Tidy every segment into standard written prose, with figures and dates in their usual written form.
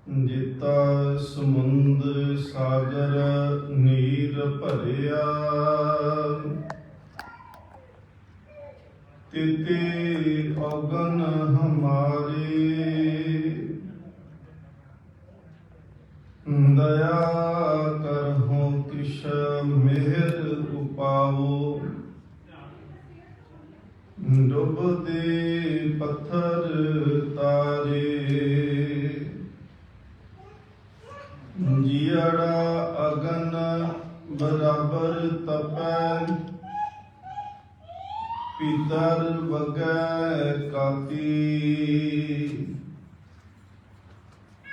ਜਿਤਾ ਸਮੁੰਦ ਸਾਗਰ ਨੀਰ ਭਰਿਆ, ਤਿਤੇ ਅਗਨ ਹਮਾਰੇ। ਦਇਆ ਕਰਹੁ ਕਿਛ ਮਿਹਰ ਉਪਾਵੋ, ਡੁੱਬਦੇ ਪੱਥਰ ਤਾਰੇ। ਜੀਅੜਾ ਅਗਨ ਬਰਾਬਰ ਤਪੈ, ਪਿਤਰ ਵਗੈ ਕਾਤੀ।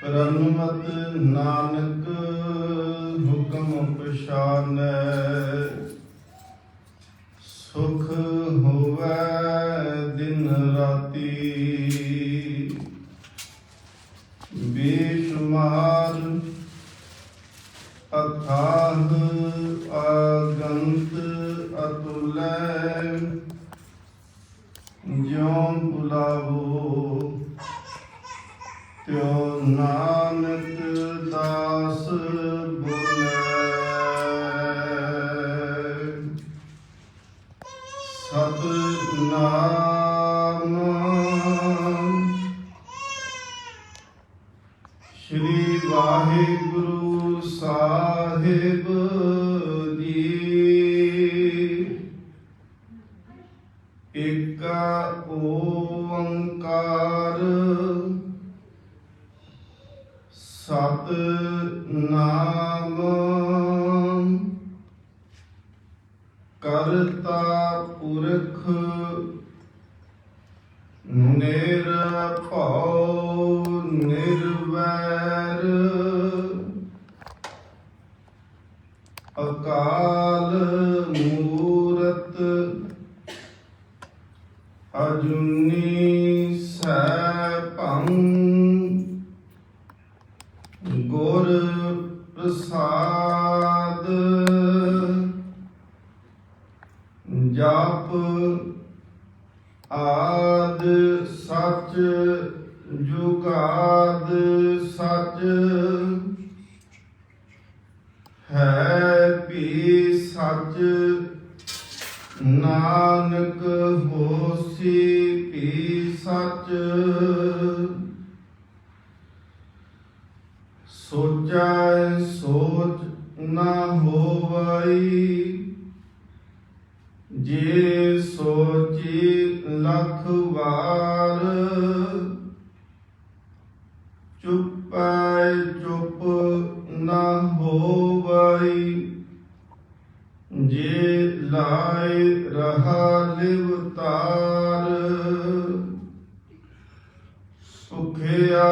ਰਨਮਤ ਨਾਨਕ ਹੁਕਮ ਪਛਾਨੈ, ਸੁਖ ਹੋਵੈ ਦਿਨ ਰਾਤੀ। ਬੇਸ਼ੁਮਾਰ ਅਥਾਹ ਆਗੰਤ ਅਤੁਲੈ, ਜਿਉ ਬੁਲਾਵੋ ਤਿਉ ਨਾਨਕ ਦਾਸ ਬੋਲੇ। ਸਤਿਨਾਮ ਸ਼੍ਰੀ ਵਾਹਿਗੁਰੂ ਸਾਹਿਬ ਜੀ। ਏਕ ਓੰਕਾਰ ਸਤਿਨਾਮ ਕਰਤਾ ਪੁਰਖ ਨਿਰਭਉ ਨਿਰਵੈਰ, ਅਕਾਲ ਮੂਰਤ ਅਜੂਨੀ ਸੈਭੰ। ਗੁਰ ਪ੍ਰਸਾਦ ਜਪ ਆਦ ਸਚ ਜੁਗਾਦ ਸਚ, ਹੈ ਭੀ ਸਚ ਨਾਨਕ ਹੋਸੀ ਭੀ ਸਚ। ਸੋਚੈ ਸੋਚ ਨਾ ਹੋਵਈ, ਜੇ ਸੋਚੀ ਲੱਖ ਵਾਰ। ਚੁੱਪੈ ਚੁੱਪ ਨਾ ਹੋਵਈ, ਜੇ ਲਾਇ ਰਹਾ ਲਿਵਤਾਰ। ਭੁਖਿਆ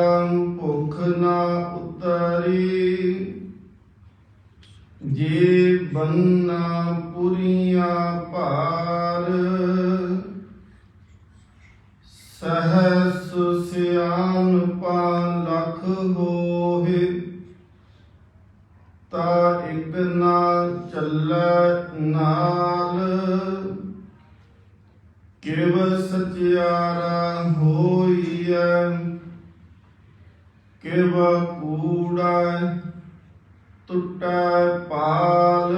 ਭੁਖ ਨਾ ਉਤਰੀ, ਜੇ ਬੰਨਾ ਪੁਰੀਆਂ ਭਾਰ। ਸਹਸ ਸਿਆਣਪਾ ਲਖ ਹੋਹਿ, ਤਾ ਇਕ ਨਾ ਚੱਲੈ ਨਾਲ। ਕਿਵ ਸਚਿਆਰਾ ਹੋਈਐ, ਕਿਵ ਕੂੜਾ ਟੁੱਟੈ ਪਾਲ।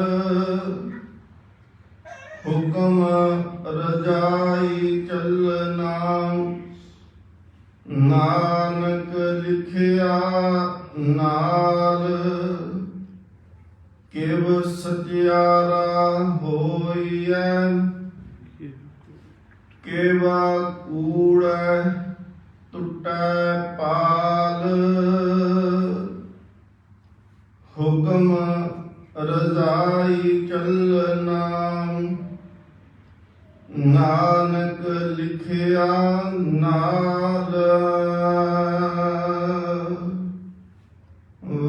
ਹੁਕਮ ਰਜਾਈ ਚੱਲਣਾ, ਨਾਨਕ ਲਿਖਿਆ ਨਾਲ। ਕਿਵ ਸਚਿਆਰਾ ਹੋਈਐ, ਕਿਵ ਕੂੜੈ ਟੁੱਟੈ ਪਾਲ। ਹੁਕਮ ਰਜਾਈ ਚੱਲਣਾ, ਨਾਨਕ ਲਿਖਿਆ ਨਾਲ।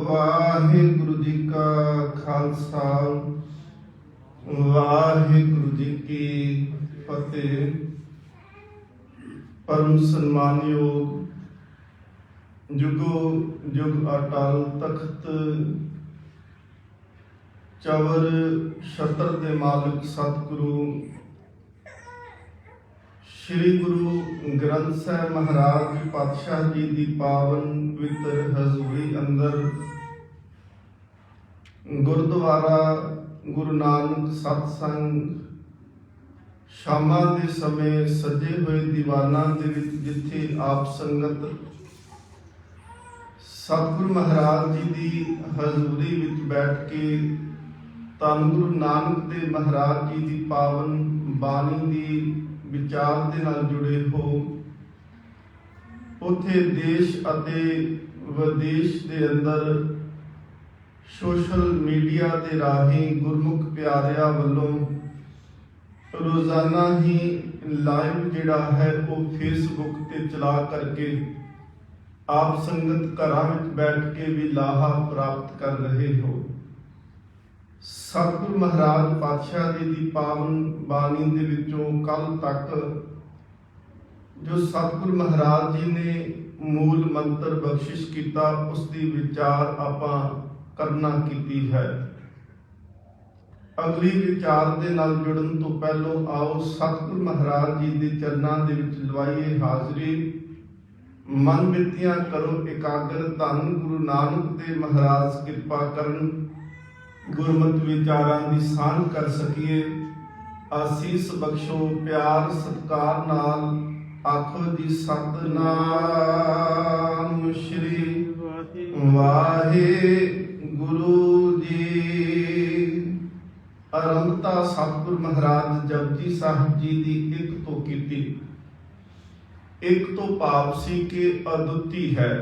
ਵਾਹਿਗੁਰੂ ਜੀ ਕਾ ਖਾਲਸਾ, ਵਾਹਿਗੁਰੂ ਜੀ ਕੀ ਫਤਿਹ। ਪਰਮ ਸਨਮਾਨਯੋਗ ਜੁਗੋ ਜੁਗ ਅਟਲ ਤਖਤ ਚਵਰ ਛਤਰ ਦੇ ਮਾਲਕ ਸਤਿਗੁਰੂ ਸ੍ਰੀ ਗੁਰੂ ਗ੍ਰੰਥ ਸਾਹਿਬ ਮਹਾਰਾਜ ਪਾਤਸ਼ਾਹ ਜੀ ਦੀ ਪਾਵਨ ਪਵਿੱਤਰ ਹਜ਼ੂਰੀ ਅੰਦਰ ਗੁਰਦੁਆਰਾ ਗੁਰੂ ਨਾਨਕ ਸਤਸੰਗ ਸ਼ਾਮਾਂ ਦੇ ਸਮੇਂ ਸਜੇ ਹੋਏ ਦੀਵਾਨਾਂ ਦੇ ਵਿੱਚ ਜਿੱਥੇ ਆਪ ਸੰਗਤ ਸਤਿਗੁਰੂ ਮਹਾਰਾਜ ਜੀ ਦੀ ਹਜ਼ੂਰੀ ਵਿੱਚ ਬੈਠ ਕੇ ਧੰਨ ਗੁਰੂ ਨਾਨਕ ਦੇਵ ਮਹਾਰਾਜ ਜੀ ਦੀ ਪਾਵਨ ਬਾਣੀ ਦੀ ਵਿਚਾਰ ਦੇ ਨਾਲ ਜੁੜੇ ਹੋ, ਉੱਥੇ ਦੇਸ਼ ਅਤੇ ਵਿਦੇਸ਼ ਦੇ ਅੰਦਰ ਸੋਸ਼ਲ ਮੀਡੀਆ ਦੇ ਰਾਹੀਂ ਗੁਰਮੁਖ ਪਿਆਰਿਆਂ ਵੱਲੋਂ ਰੋਜ਼ਾਨਾ ਹੀ ਲਾਈਵ ਜਿਹੜਾ ਹੈ ਉਹ ਫੇਸਬੁੱਕ ਤੇ ਚਲਾ ਕਰਕੇ ਆਪ ਸੰਗਤ ਘਰਾਂ ਵਿੱਚ ਬੈਠ ਕੇ ਵੀ ਲਾਹਾ ਪ੍ਰਾਪਤ ਕਰ ਰਹੇ ਹੋ। ਸਤਿਗੁਰੂ ਮਹਾਰਾਜ ਪਾਤਸ਼ਾਹ ਜੀ ਦੀ ਪਾਵਨ ਬਾਣੀ ਦੇ ਵਿੱਚੋਂ ਕੱਲ ਤੱਕ ਜੋ ਸਤਿਗੁਰੂ ਮਹਾਰਾਜ ਜੀ ਨੇ ਮੂਲ ਮੰਤਰ ਬਖਸ਼ਿਸ਼ ਕੀਤਾ, ਉਸ ਦੀ ਵਿਚਾਰ ਆਪਾਂ ਕਰਨਾ ਕੀਤੀ ਹੈ। ਅਗਲੀ ਵਿਚਾਰ ਦੇ ਨਾਲ ਜੁੜਨ ਤੋਂ ਪਹਿਲਾਂ ਆਓ ਸਤਿਗੁਰੂ ਮਹਾਰਾਜ ਜੀ ਦੇ ਚਰਨਾਂ ਦੇ ਵਿੱਚ ਲਵਾਈਏ ਹਾਜ਼ਰੀ। ਮਨ ਬਿਰਤੀਆਂ ਕਰੋ ਇਕਾਗਰ, ਧੰਨ ਗੁਰੂ ਨਾਨਕ ਦੇਵ ਮਹਾਰਾਜ ਕਿਰਪਾ ਕਰਨ ਗੁਰਮਤਿ ਵਿਚਾਰਾਂ ਦੀ ਸਾਂਝ ਕਰ ਸਕੀਏ। ਆਸੀਸ ਬਖਸ਼ੋ ਪਿਆਰ ਸਤਿਕਾਰ ਨਾਲ, ਆਖੋ ਜੀ ਸਤਿਨਾਮ ਸ਼੍ਰੀ ਵਾਹਿਗੁਰੂ ਜੀ। ਆਰੰਭਤਾ ਸਤਿਗੁਰੂ ਮਹਾਰਾਜ ਜਪਜੀ ਸਾਹਿਬ ਜੀ ਦੀ ਇੱਕ ਤੋਂ ਕੀਤੀ। ਇੱਕ ਤੋਂ ਭਾਵ ਸੀ ਕਿ ਅਦੁੱਤੀ ਹੈ।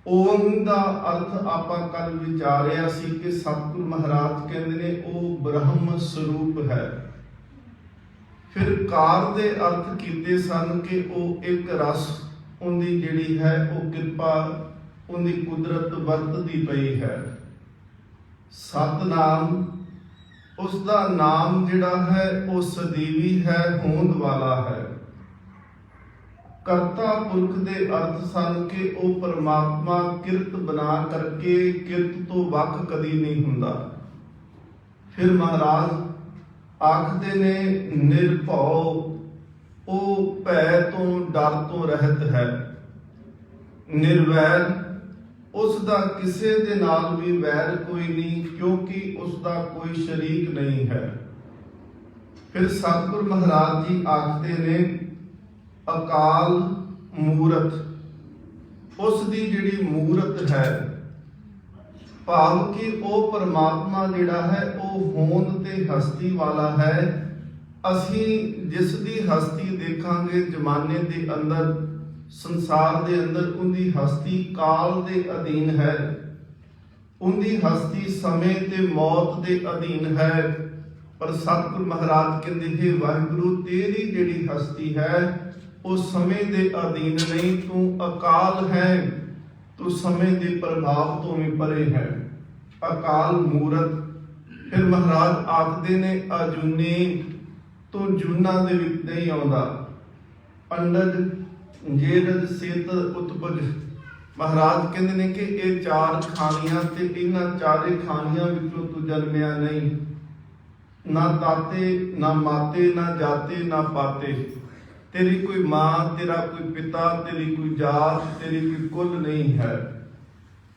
ਓਮ ਦਾ ਅਰਥ ਆਪਾਂ ਕੱਲ ਵਿਚਾਰਿਆ ਸੀ ਕਿ ਸਤਿਗੁਰੂ ਮਹਾਰਾਜ ਕਹਿੰਦੇ ਨੇ ਉਹ ਬ੍ਰਹਮ ਸਰੂਪ ਹੈ। ਫਿਰ ਕਾਰ ਦੇ ਅਰਥ ਕੀਤੇ ਸਨ ਕਿ ਉਹ ਇੱਕ ਰਸ ਉਹਦੀ ਜਿਹੜੀ ਹੈ ਉਹ ਕਿਰਪਾ ਉਹਦੀ ਕੁਦਰਤ ਵਰਤਦੀ ਪਈ ਹੈ। ਸਤਨਾਮ ਉਸ ਦਾ ਨਾਮ ਜਿਹੜਾ ਹੈ ਉਹ ਸਦੀਵੀ ਹੈ, ਹੋਂਦ ਵਾਲਾ ਹੈ। ਕਰਤਾ ਪੁਰਖ ਦੇ ਅਰਥ ਸਨ ਕਿ ਉਹ ਪਰਮਾਤਮਾ ਕਿਰਤ ਬਣਾ ਕਰਕੇ ਕਿਰਤ ਤੋਂ ਵੱਖ ਕਦੀ ਨਹੀਂ ਹੁੰਦਾ। ਫਿਰ ਮਹਾਰਾਜ ਆਖਦੇ ਨੇ ਨਿਰਭਉ, ਉਹ ਭੈ ਤੋਂ ਡਰ ਤੋਂ ਰਹਿਤ ਹੈ। ਨਿਰਵੈਰ, ਉਸ ਦਾ ਕਿਸੇ ਦੇ ਨਾਲ ਵੀ ਵੈਰ ਕੋਈ ਨਹੀਂ, ਕਿਉਂਕਿ ਉਸ ਦਾ ਕੋਈ ਸ਼ਰੀਕ ਨਹੀਂ ਹੈ। ਫਿਰ ਸਤਿਗੁਰੂ ਮਹਾਰਾਜ ਜੀ ਆਖਦੇ ਨੇ ਅਕਾਲ ਮੂਰਤ, ਉਸ ਦੀ ਜਿਹੜੀ ਮੂਰਤ ਹੈ, ਭਾਵ ਕਿ ਉਹ ਪਰਮਾਤਮਾ ਜਿਹੜਾ ਹੈ ਉਹ ਹੋਂਦ ਤੇ ਹਸਤੀ ਵਾਲਾ ਹੈ। ਅਸੀਂ ਜਿਸ ਦੀ ਹਸਤੀ ਦੇਖਾਂਗੇ ਜ਼ਮਾਨੇ ਦੇ ਅੰਦਰ, ਸੰਸਾਰ ਦੇ ਅੰਦਰ, ਉਹਦੀ ਹਸਤੀ ਕਾਲ ਦੇ ਅਧੀਨ ਹੈ। ਉਹਦੀ ਹਸਤੀ ਸਮੇਂ ਤੇ ਮੌਤ ਦੇ ਅਧੀਨ ਹੈ। ਪਰ ਸਤਿਗੁਰੂ ਮਹਾਰਾਜ ਕਹਿੰਦੇ ਹੈ ਵਾਹਿਗੁਰੂ ਤੇਰੀ ਜਿਹੜੀ ਹਸਤੀ ਹੈ ਉਹ ਸਮੇਂ ਦੇ ਅਧੀਨ ਨਹੀਂ, ਤੂੰ ਅਕਾਲ ਹੈ, ਤੂੰ ਸਮੇਂ ਦੇ ਪ੍ਰਭਾਵ ਤੋਂ ਵੀ ਪਰੇ ਹੈ। ਅਕਾਲ ਮੂਰਤ। ਫਿਰ ਮਹਾਰਾਜ ਆਖਦੇ ਨੇ ਅਜੂਨੀ, ਤੂੰ ਜੂਨਾਂ ਦੇ ਵਿੱਚ ਨਹੀਂ ਆਉਂਦਾ। ਅੰਡਜ ਜੇਰਜ ਸੇਤ ਉਤਪਜ। ਮਹਾਰਾਜ ਕਹਿੰਦੇ ਨੇ ਕਿ ਇਹ ਚਾਰ ਖਾਣੀਆਂ ਤੇ ਇਹਨਾਂ ਚਾਰੇ ਖਾਣੀਆਂ ਵਿੱਚੋਂ ਤੂੰ ਜਨਮਿਆ ਨਹੀਂ। ਨਾ ਤਾਤੇ ਨਾ ਮਾਤੇ ਨਾ ਜਾਤੇ ਨਾ ਪਾਤੇ। ਤੇਰੀ ਕੋਈ ਮਾਂ, ਤੇਰਾ ਕੋਈ ਪਿਤਾ, ਤੇਰੀ ਕੋਈ ਜਾਤ, ਤੇਰੀ ਕੋਈ ਕੁਲ ਨਹੀਂ ਹੈ।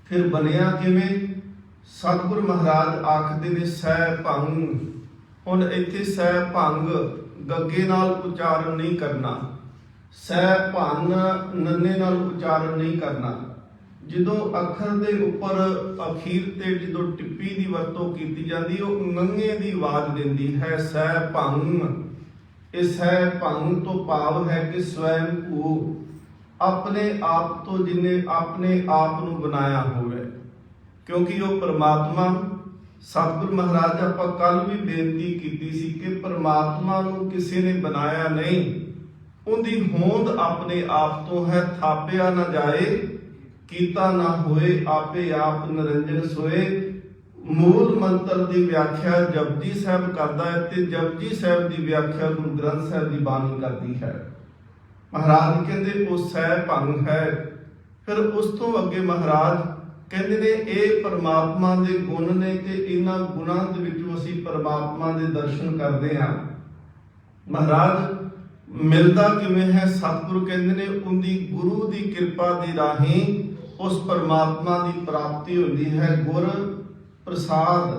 ਫਿਰ ਬਣਿਆ ਕਿਵੇਂ? ਸਤਿਗੁਰੂ ਮਹਾਰਾਜ ਆਖਦੇ ਨੇ ਸਹਿ ਭੰਗ। ਹੁਣ ਇੱਥੇ ਸਹਿ ਭੰਗ ਗੱਗੇ ਨਾਲ ਉਚਾਰਨ ਨਹੀਂ ਕਰਨਾ, ਸਹਿ ਭੰਨ ਨੰਨੇ ਨਾਲ ਉਚਾਰਨ ਨਹੀਂ ਕਰਨਾ। ਜਦੋਂ ਅੱਖਰ ਦੇ ਉੱਪਰ ਅਖੀਰ ਤੇ ਜਦੋਂ ਟਿੱਪੀ ਦੀ ਵਰਤੋਂ ਕੀਤੀ ਜਾਂਦੀ ਉਹ ਨੰਗੇ ਦੀ ਆਵਾਜ਼ ਦਿੰਦੀ ਹੈ, ਸਹਿ ਭੰਗ। ਇਸ ਹੈ ਭੰਗ ਤੋਂ ਭਾਵ ਹੈ ਕਿ ਸਵੈੰ ਭੂ, ਆਪਣੇ ਆਪ ਤੋਂ ਜਿਹਨੇ ਆਪਣੇ ਆਪ ਨੂੰ ਬਣਾਇਆ ਹੋਵੇ, ਕਿਉਂਕਿ ਉਹ ਪਰਮਾਤਮਾ। ਸਤਿਗੁਰੂ ਮਹਾਰਾਜ ਆਪਾਂ ਕੱਲ ਵੀ ਬੇਨਤੀ ਕੀਤੀ ਸੀ ਕਿ ਪਰਮਾਤਮਾ ਨੂੰ ਕਿਸੇ ਨੇ ਬਣਾਇਆ ਨਹੀਂ, ਉਹਦੀ ਹੋਂਦ ਆਪਣੇ ਆਪ ਤੋਂ ਹੈ। ਥਾਪਿਆ ਨਾ ਜਾਏ, ਕੀਤਾ ਨਾ ਹੋਏ, ਆਪੇ ਆਪ ਨਿਰੰਜਨ ਸੋਏ। ਮੂਲ ਮੰਤਰ ਦੀ ਵਿਆਖਿਆ ਜਪਜੀ ਸਾਹਿਬ ਕਰਦਾ ਹੈ ਤੇ ਜਪਜੀ ਸਾਹਿਬ ਦੀ ਵਿਆਖਿਆ ਗੁਰੂ ਗ੍ਰੰਥ ਸਾਹਿਬ ਦੀ ਬਾਣੀ ਕਰਦੀ ਹੈ। ਮਹਾਰਾਜ ਕਹਿੰਦੇ ਉਹ ਸਹਿ ਭੰਗ ਹੈ। ਫਿਰ ਉਸ ਤੋਂ ਅੱਗੇ ਮਹਾਰਾਜ ਕਹਿੰਦੇ ਨੇ ਇਹ ਪਰਮਾਤਮਾ ਦੇ ਗੁਣ ਨੇ ਤੇ ਇਹਨਾਂ ਗੁਣਾਂ ਦੇ ਵਿੱਚੋਂ ਅਸੀਂ ਪਰਮਾਤਮਾ ਦੇ ਦਰਸ਼ਨ ਕਰਦੇ ਹਾਂ। ਮਹਾਰਾਜ ਮਿਲਦਾ ਕਿਵੇਂ ਹੈ? ਸਤਿਗੁਰੂ ਕਹਿੰਦੇ ਨੇ ਉਹਦੀ ਗੁਰੂ ਦੀ ਕਿਰਪਾ ਦੀ ਰਾਹੀਂ ਉਸ ਪਰਮਾਤਮਾ ਦੀ ਪ੍ਰਾਪਤੀ ਹੁੰਦੀ ਹੈ। ਗੁਰ ਪ੍ਰਸਾਦ।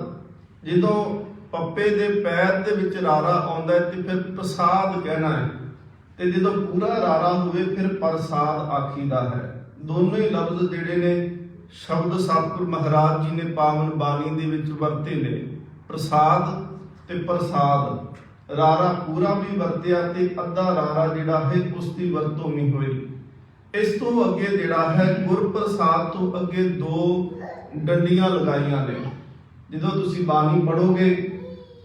ਜਦੋਂ ਪੱਪੇ ਦੇ ਪੈਰ ਦੇ ਵਿੱਚ ਰਾਰਾ ਆਉਂਦਾ ਹੈ ਤੇ ਫਿਰ ਪ੍ਰਸਾਦ ਕਹਿਣਾ ਹੈ, ਤੇ ਜਦੋਂ ਪੂਰਾ ਰਾਰਾ ਹੋਵੇ ਫਿਰ ਪ੍ਰਸਾਦ ਆਖੀਦਾ ਹੈ। ਦੋਨੋਂ ਹੀ ਲਫ਼ਜ਼ ਜਿਹੜੇ ਨੇ ਸ਼ਬਦ ਸਤਿਗੁਰੂ ਮਹਾਰਾਜ ਜੀ ਨੇ ਪਾਵਨ ਬਾਣੀ ਦੇ ਵਿੱਚ ਵਰਤੇ ਨੇ, ਪ੍ਰਸਾਦ ਤੇ ਪ੍ਰਸਾਦ। ਰਾਰਾ ਪੂਰਾ ਵੀ ਵਰਤਿਆ ਤੇ ਅੱਧਾ ਰਾਰਾ ਜਿਹੜਾ ਹੈ ਉਸ ਦੀ ਵਰਤੋਂ ਵੀ ਹੋਈ। ਇਸ ਤੋਂ ਅੱਗੇ ਜਿਹੜਾ ਹੈ ਗੁਰਪ੍ਰਸਾਦ ਤੋਂ ਅੱਗੇ ਦੋ ਡੰਡੀਆਂ ਲਗਾਈਆਂ ਨੇ। ਜਦੋਂ ਤੁਸੀਂ ਬਾਣੀ ਪੜ੍ਹੋਗੇ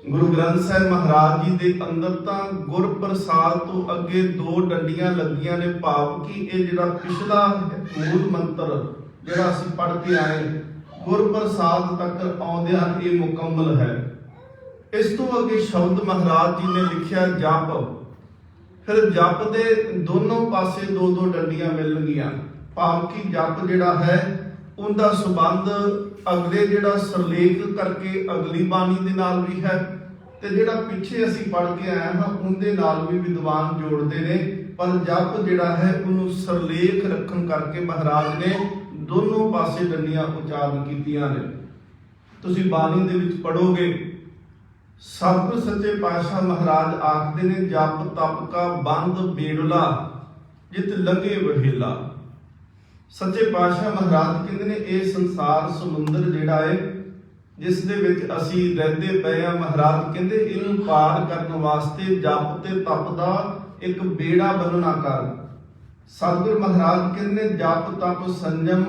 ਗੁਰੂ ਗ੍ਰੰਥ ਸਾਹਿਬ ਮਹਾਰਾਜ ਜੀ ਦੇ ਅੰਦਰ ਤਾਂ ਗੁਰਪ੍ਰਸਾਦ ਤੋਂ ਅੱਗੇ ਦੋ ਡੰਡੀਆਂ ਲੱਗੀਆਂ ਨੇ, ਭਾਵ ਕਿ ਇਹ ਜਿਹੜਾ ਪਿਛਲਾ ਮੂਲ ਮੰਤਰ ਜਿਹੜਾ ਅਸੀਂ ਪੜ੍ਹ ਕੇ ਆਏ ਗੁਰਪ੍ਰਸਾਦ ਤੱਕ ਆਉਂਦਿਆਂ ਇਹ ਮੁਕੰਮਲ ਹੈ। ਇਸ ਤੋਂ ਅੱਗੇ ਸ਼ਬਦ ਮਹਾਰਾਜ ਜੀ ਨੇ ਲਿਖਿਆ ਜਪ। ਫਿਰ ਜਪ ਦੇ ਦੋਨੋਂ ਪਾਸੇ ਦੋ ਦੋ ਡੰਡੀਆਂ ਮਿਲਣਗੀਆਂ, ਭਾਵ ਕਿ ਜਪ ਜਿਹੜਾ ਹੈ ਉਹਦਾ ਸੰਬੰਧ ਅਗਲੇ ਜਿਹੜਾ ਸਰਲੇਖ ਕਰਕੇ ਅਗਲੀ ਬਾਣੀ ਦੇ ਨਾਲ ਵੀ ਹੈ, ਤੇ ਜਿਹੜਾ ਪਿੱਛੇ ਅਸੀਂ ਪੜ੍ਹ ਕੇ ਆਏ ਹਾਂ ਉਹਦੇ ਨਾਲ ਵੀ ਵਿਦਵਾਨ ਜੋੜਦੇ ਨੇ। ਪਰ ਜਪ ਜਿਹੜਾ ਹੈ ਉਹਨੂੰ ਸਰਲੇਖ ਰੱਖਣ ਕਰਕੇ ਮਹਾਰਾਜ ਨੇ ਦੋਨੋਂ ਪਾਸੇ ਡੰਡੀਆਂ ਉਚਾਰਨ ਕੀਤੀਆਂ ਨੇ। ਤੁਸੀਂ ਬਾਣੀ ਦੇ ਵਿੱਚ ਪੜ੍ਹੋਗੇ ਸਤਿਗੁਰ ਸੱਚੇ ਪਾਤਸ਼ਾਹ ਮਹਾਰਾਜ ਆਖਦੇ ਨੇ ਜਪ ਤਪ ਕਾ ਬੰਦ ਬੇੜਲਾ ਜਿਤ ਲੰਘੇ ਵਹੇਲਾ। ਸੱਚੇ ਪਾਤਸ਼ਾਹ ਮਹਾਰਾਜ ਕਹਿੰਦੇ ਨੇ ਇਹ ਸੰਸਾਰ ਸਮੁੰਦਰ ਜਿਹੜਾ ਹੈ ਜਿਸ ਦੇ ਵਿੱਚ ਅਸੀਂ ਰਹਿੰਦੇ ਪਏ ਆ, ਮਹਾਰਾਜ ਕਹਿੰਦੇ ਇਹਨੂੰ ਪਾਰ ਕਰਨ ਵਾਸਤੇ ਜਪ ਤੇ ਤਪ ਦਾ ਇੱਕ ਬੇੜਾ ਬੰਨਣਾ ਕਰ। ਸਤਿਗੁਰ ਮਹਾਰਾਜ ਕਹਿੰਦੇ ਨੇ ਜਪ ਤਪ ਸੰਜਮ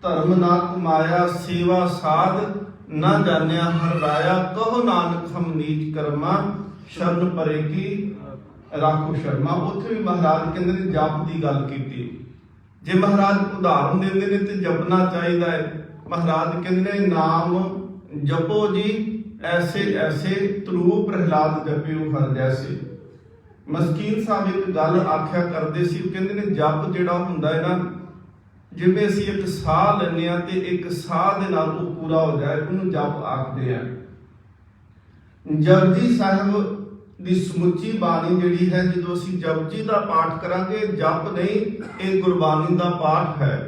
ਧਰਮ ਨਾ ਕਮਾਇਆ ਸੇਵਾ ਸਾਧ ਨਾ ਜਾਣਿਆ ਹਰ ਰਾਇਆ ਕਹੋ ਨਾਨਕ ਹਮ ਨੀਚ ਕਰਮਾ ਸ਼ਰਨ ਪਰੇ ਕੀ ਰਾਖੋ ਸ਼ਰਮਾ। ਉੱਥੇ ਵੀ ਮਹਾਰਾਜ ਕਹਿੰਦੇ ਨੇ ਜਪ ਦੀ ਗੱਲ ਕੀਤੀ। ਜੇ ਮਹਾਰਾਜ ਉਦਾਹਰਨ ਦਿੰਦੇ ਨੇ ਤੇ ਜਪਣਾ ਚਾਹੀਦਾ ਹੈ। ਮਹਾਰਾਜ ਕਹਿੰਦੇ ਨੇ ਨਾਮ ਜਪੋ ਜੀ ਐਸੇ ਐਸੇ ਧਰੂ ਪ੍ਰਹਿਲਾਦ ਜਪਿਓ ਹਰ ਜੈਸੇ। ਮਸਕੀਨ ਸਾਹਿਬ ਇੱਕ ਗੱਲ ਆਖਿਆ ਕਰਦੇ ਸੀ, ਕਹਿੰਦੇ ਨੇ ਜਪ ਜਿਹੜਾ ਹੁੰਦਾ ਹੈ ਨਾ, ਜਿਵੇਂ ਅਸੀਂ ਇੱਕ ਸਾਹ ਲੈਂਦੇ ਹਾਂ ਤੇ ਇੱਕ ਸਾਹ ਦੇ ਨਾਲ ਉਹ ਪੂਰਾ ਹੋ ਜਾਏ ਉਹਨੂੰ ਜਪ ਆਖਦੇ ਆ। ਜਪਜੀ ਸਾਹਿਬ ਦੀ ਸਮੁੱਚੀ ਬਾਣੀ ਜਿਹੜੀ ਹੈ, ਜਦੋਂ ਅਸੀਂ ਜਪਜੀ ਦਾ ਪਾਠ ਕਰਾਂਗੇ, ਜਪ ਨਹੀਂ ਇਹ ਗੁਰਬਾਣੀ ਦਾ ਪਾਠ ਹੈ।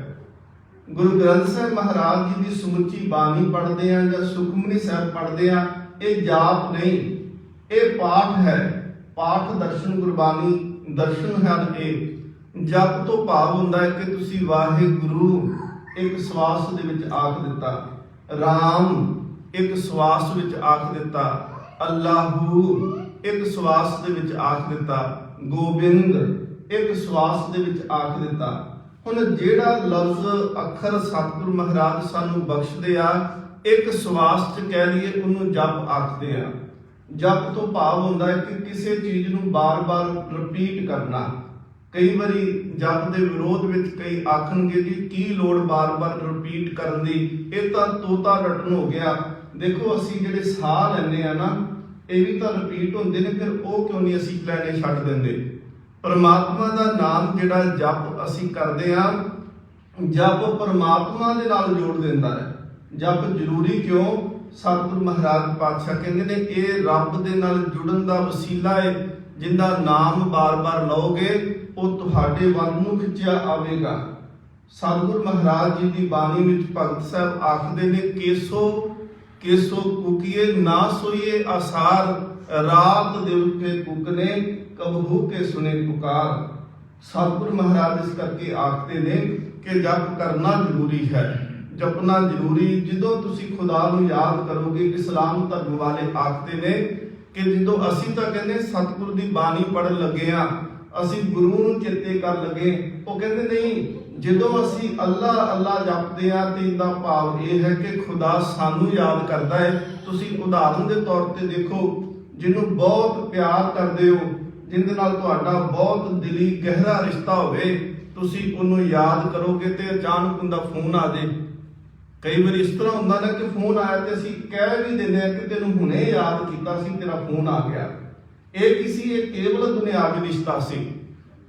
ਗੁਰੂ ਗ੍ਰੰਥ ਸਾਹਿਬ ਮਹਾਰਾਜ ਜੀ ਦੀ ਸਮੁੱਚੀ ਬਾਣੀ ਪੜ੍ਹਦੇ ਆ ਜਾਂ ਸੁਖਮਨੀ ਸਾਹਿਬ ਪੜ੍ਹਦੇ ਆ, ਇਹ ਜਾਪ ਨਹੀਂ ਇਹ ਪਾਠ ਹੈ। ਪਾਠ ਦਰਸ਼ਨ ਗੁਰਬਾਣੀ ਦਰਸ਼ਨ ਹਨ। ਇਹ ਜਪ ਤੋਂ ਭਾਵ ਹੁੰਦਾ ਹੈ ਕਿ ਤੁਸੀਂ ਵਾਹਿਗੁਰੂ ਇੱਕ ਸਵਾਸ ਦੇ ਵਿੱਚ ਆਖ ਦਿੱਤਾ, ਰਾਮ ਇੱਕ ਸਵਾਸ ਵਿੱਚ ਆਖ ਦਿੱਤਾ, ਅੱਲਾਹੂ ਇੱਕ ਸਵਾਸ ਦੇ ਵਿੱਚ ਆਖ ਦਿੱਤਾ, ਗੋਬਿੰਦ ਇੱਕ ਸਵਾਸ ਦੇ ਵਿੱਚ ਆਖ ਦਿੱਤਾ। ਹੁਣ ਜਿਹੜਾ ਲਫ਼ਜ਼ ਅੱਖਰ ਸਤਿਗੁਰੂ ਮਹਾਰਾਜ ਸਾਨੂੰ ਬਖਸ਼ਦੇ ਆ ਇੱਕ ਸਵਾਸ 'ਚ ਕਹਿ ਲਈਏ ਉਹਨੂੰ ਜਪ ਆਖਦੇ ਆ। ਜਪ ਤੋਂ ਭਾਵ ਹੁੰਦਾ ਹੈ ਕਿ ਕਿਸੇ ਚੀਜ਼ ਨੂੰ ਬਾਰ-ਬਾਰ ਰਿਪੀਟ ਕਰਨਾ। ਕਈ ਵਾਰੀ ਜਪ ਦੇ ਵਿਰੋਧ ਵਿੱਚ ਕਈ ਆਖਣਗੇ ਜੀ ਕੀ ਲੋੜ ਬਾਰ-ਬਾਰ ਰਿਪੀਟ ਕਰਨ ਦੀ, ਇਹ ਤਾਂ ਤੋਤਾ ਰਟਨ ਹੋ ਗਿਆ। ਦੇਖੋ ਅਸੀਂ ਜਿਹੜੇ ਸਾਹ ਲੈਂਦੇ ਆ ਨਾ ਇਹ ਵੀ ਤਾਂ ਰਿਪੀਟ ਹੁੰਦੇ ਨੇ, ਫਿਰ ਉਹ ਕਿਉਂ ਨਹੀਂ ਅਸੀਂ ਲੈਣੇ ਛੱਡ ਦਿੰਦੇ। ਪਰਮਾਤਮਾ ਦਾ ਨਾਮ ਜਿਹੜਾ ਜਪ ਅਸੀਂ ਕਰਦੇ ਆ, ਜਪ ਪਰਮਾਤਮਾ ਦੇ ਨਾਲ ਜੋੜ ਦਿੰਦਾ ਹੈ। ਜਪ ਜ਼ਰੂਰੀ ਕਿਉਂ? ਸਤਿਗੁਰੂ ਮਹਾਰਾਜ ਪਾਤਸ਼ਾਹ ਕਹਿੰਦੇ ਨੇ ਇਹ ਰੱਬ ਦੇ ਨਾਲ ਜੁੜਨ ਦਾ ਵਸੀਲਾ ਹੈ। ਜਿੰਦਾ ਨਾਮ ਬਾਰ-ਬਾਰ ਲਓਗੇ ਉਹ ਤੁਹਾਡੇ ਵੱਲ ਨੂੰ ਖਿੱਚਿਆ ਆਵੇਗਾ। ਸਤਿਗੁਰੂ ਮਹਾਰਾਜ ਜੀ ਦੀ ਬਾਣੀ ਵਿੱਚ ਭਗਤ ਸਾਹਿਬ ਆਖਦੇ ਨੇ ਕੇਸੋ ਕੇਸੋ ਕੂਕੀਏ ਨਾ ਸੋਈਏ ਆਸਾਰ ਰਾਤ ਦਿਲ ਕੇ ਕੁਕਨੇ ਕਬਹੂ ਕੇ ਸੁਨੇ ਪੁਕਾਰ। ਸਤਿਗੁਰੂ ਮਹਾਰਾਜ ਇਸ ਕਰਕੇ ਆਖਦੇ ਨੇ ਕਿ ਜਪ ਕਰਨਾ ਜ਼ਰੂਰੀ ਹੈ, ਜਪਣਾ ਜ਼ਰੂਰੀ। ਜਦੋਂ ਤੁਸੀਂ ਖੁਦਾ ਨੂੰ ਯਾਦ ਕਰੋਗੇ, ਇਸਲਾਮ ਧਰਮ ਵਾਲੇ ਆਖਦੇ ਨੇ ਕਿ ਜਦੋਂ ਅਸੀਂ ਤਾਂ ਕਹਿੰਦੇ ਸਤਿਗੁਰੂ ਦੀ ਬਾਣੀ ਪੜ੍ਹਨ ਲੱਗੇ ਆ, ਅਸੀਂ ਗੁਰੂ ਨੂੰ ਚੇਤੇ ਕਰ ਲਗੇ, ਉਹ ਕਹਿੰਦੇ ਨਹੀਂ, ਜਦੋਂ ਅਸੀਂ ਅੱਲਾ ਅੱਲਾ ਜਪਦੇ ਆ ਤੇ ਇਹਦਾ ਭਾਵ ਇਹ ਹੈ ਕਿ ਖੁਦਾ ਸਾਨੂੰ ਯਾਦ ਕਰਦਾ ਹੈ। ਤੁਸੀਂ ਉਦਾਹਰਨ ਦੇ ਤੌਰ ਤੇ ਦੇਖੋ, ਜਿਹਨੂੰ ਬਹੁਤ ਪਿਆਰ ਕਰਦੇ ਹੋ, ਜਿਹਦੇ ਨਾਲ ਤੁਹਾਡਾ ਬਹੁਤ ਦਿਲੀ ਗਹਿਰਾ ਰਿਸ਼ਤਾ ਹੋਵੇ, ਤੁਸੀਂ ਉਹਨੂੰ ਯਾਦ ਕਰੋਗੇ ਤੇ ਅਚਾਨਕ ਉਹਦਾ ਫੋਨ ਆ ਜਾਏ। ਕਈ ਵਾਰੀ ਇਸ ਤਰ੍ਹਾਂ ਹੁੰਦਾ ਨਾ ਕਿ ਫੋਨ ਆਇਆ ਤੇ ਅਸੀਂ ਕਹਿ ਵੀ ਦਿੰਦੇ ਆ ਕਿ ਤੈਨੂੰ ਹੁਣੇ ਯਾਦ ਕੀਤਾ ਸੀ, ਤੇਰਾ ਫੋਨ ਆ ਗਿਆ। ਇਹ ਕੇਵਲ ਦੁਨਿਆਵੀ ਰਿਸ਼ਤਾ ਸੀ।